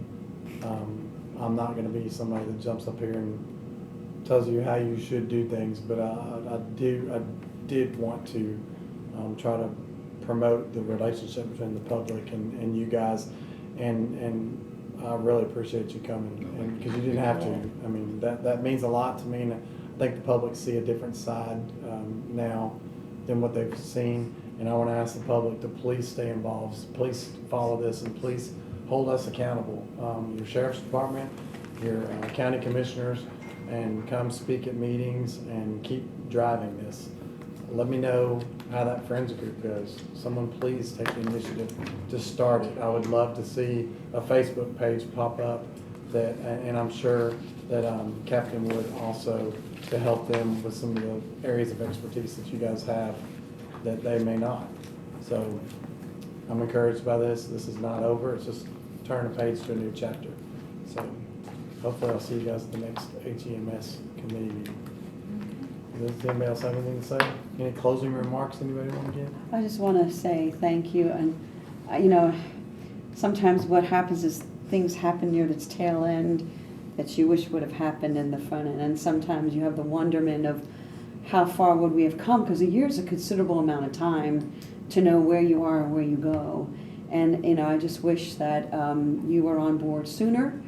I'm not going to be somebody that jumps up here and tells you how you should do things, but I did want to try to promote the relationship between the public and you guys, and I really appreciate you coming, and because you didn't have to. I mean, that means a lot to me, and I think the public see a different side now than what they've seen, and I want to ask the public to please stay involved, please follow this, and please hold us accountable. Your sheriff's department, your county commissioners, and come speak at meetings and keep driving this. let me know how that friends group goes. Someone please take the initiative to start it. I would love to see a Facebook page pop up that, and I'm sure that Captain would also, to help them with some of the areas of expertise that you guys have that they may not. So I'm encouraged by this. This is not over. It's just turn a page to a new chapter. So hopefully I'll see you guys at the next HEMS committee meeting. Does anybody else have anything to say? Any closing remarks anybody want to give? I just want to say thank you, and you know, sometimes what happens is things happen near its tail end that you wish would have happened in the front end, and sometimes you have the wonderment of how far would we have come, because a year is a considerable amount of time to know where you are and where you go. And you know, I just wish that you were on board sooner,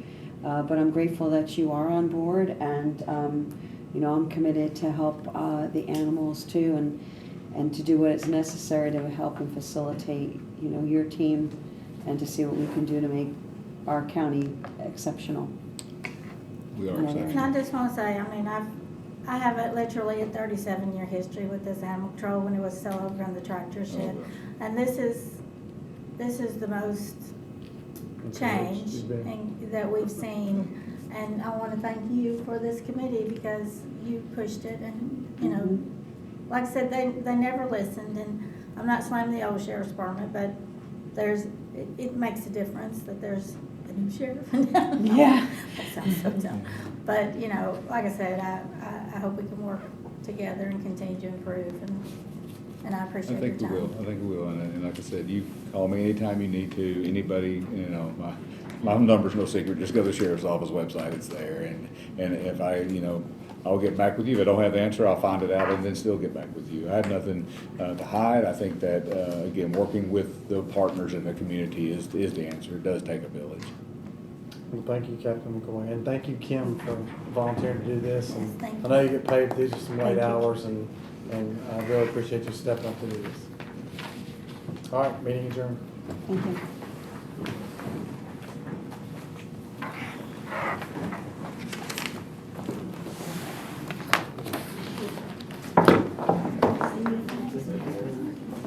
but I'm grateful that you are on board, and you know, I'm committed to help the animals too, and to do what is necessary to help and facilitate, you know, your team, and to see what we can do to make our county exceptional. We are And exceptional. And I just want to say, I mean, I have literally a 37-year history with this animal control when it was still over in the tractor shed. And this is the most change that we've seen. And I want to thank you for this committee because you pushed it, and, you know, like I said, they never listened, and I'm not slamming the old sheriff's department, but it makes a difference that there's a new sheriff. Yeah. That sounds so dumb. But, you know, like I said, I hope we can work together and continue to improve, and I appreciate your time. I think we will, and like I said, you call me anytime you need to, anybody, you know, my number's no secret, just go to the sheriff's office website, it's there, and if I, you know, I'll get back with you. If I don't have the answer, I'll find it out and then still get back with you. I have nothing to hide. I think that, again, working with the partners in the community is the answer. It does take a village. Well, thank you, Captain McCoy, and thank you, Kim, for volunteering to do this. Yes, And thank I know you. you get paid, these are some Thank late you. hours, and I really appreciate you stepping up to do this. All right, meeting adjourned. Thank you.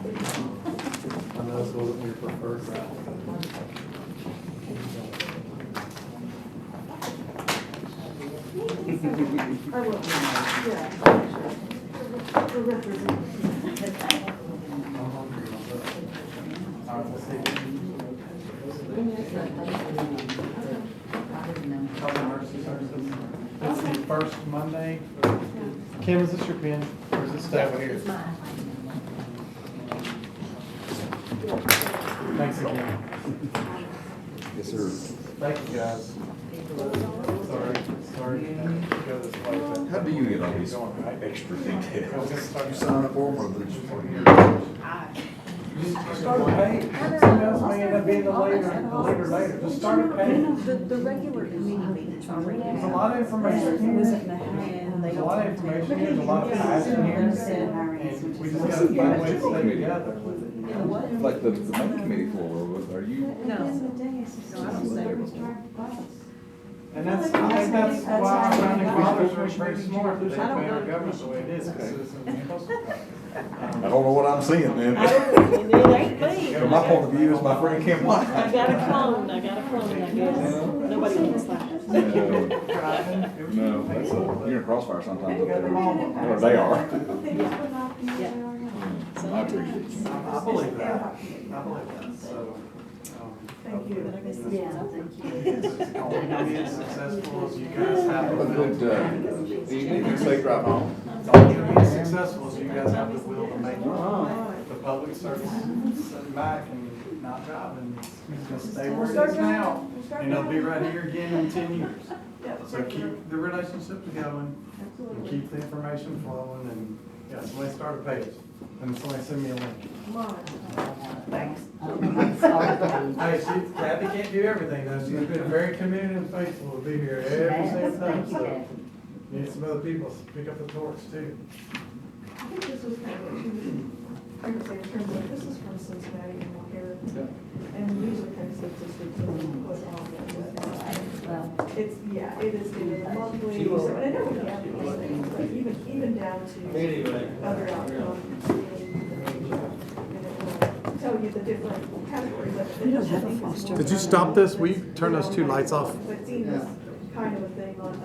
I know this wasn't your preferred route. I will, yeah. The representative. All right, we'll see you. It's the first Monday. Kim, is this your pen, or is it stay over here? Thanks again. Yes, sir. Thank you, guys. Sorry to go this way, but. How do you get all these Going right. extra I was gonna details? start- You sign up for them or they Just start a page. Somebody else may end up being the leader later. Just start a page. The regular committee meetings already. There's a lot of information here. There's a lot of information here, there's a lot of passion here. And we just gotta find ways to stay together with it. You know? Like the main committee floor, are you? No. No, I don't say. And that's, I think that's why our founding fathers are very smart, they I don't made our know. government the way it is, because citizens are supposed to. I don't know what I'm seeing then. It ain't me. From my point of view, it's my friend Kim White. I got a clone, I guess. Nobody looks like it. No, that's you're in crossfire sometimes up there, or they are. I appreciate you. I believe that, I believe that, so. Thank you. Yeah, thank you. It's going to be as successful as you guys have. Have a good evening and safe drive home. It's only going to be as successful as you guys have the will to make it. The public starts sitting back and not driving. It's going to stay where it is now. And it'll be right here again in 10 years. So keep the relationships going and keep the information flowing, and yeah, somebody start a page and somebody send me a link. Thanks. Hey, Kathy can't do everything though. She's been very committed and faithful to be here every single time. So need some other people to pick up the torch too. I think this was kind of what she was, I would say in terms of, this is from Cincinnati and Montana. And these are kind of statistics that we put on there. well. It's, yeah, it is monthly, so, and I know we have these things, but even down to other outcomes. And it will tell you the different categories of it. We don't have a foster. Did you stop this? Will you turn those two lights off? I've seen this kind of a thing on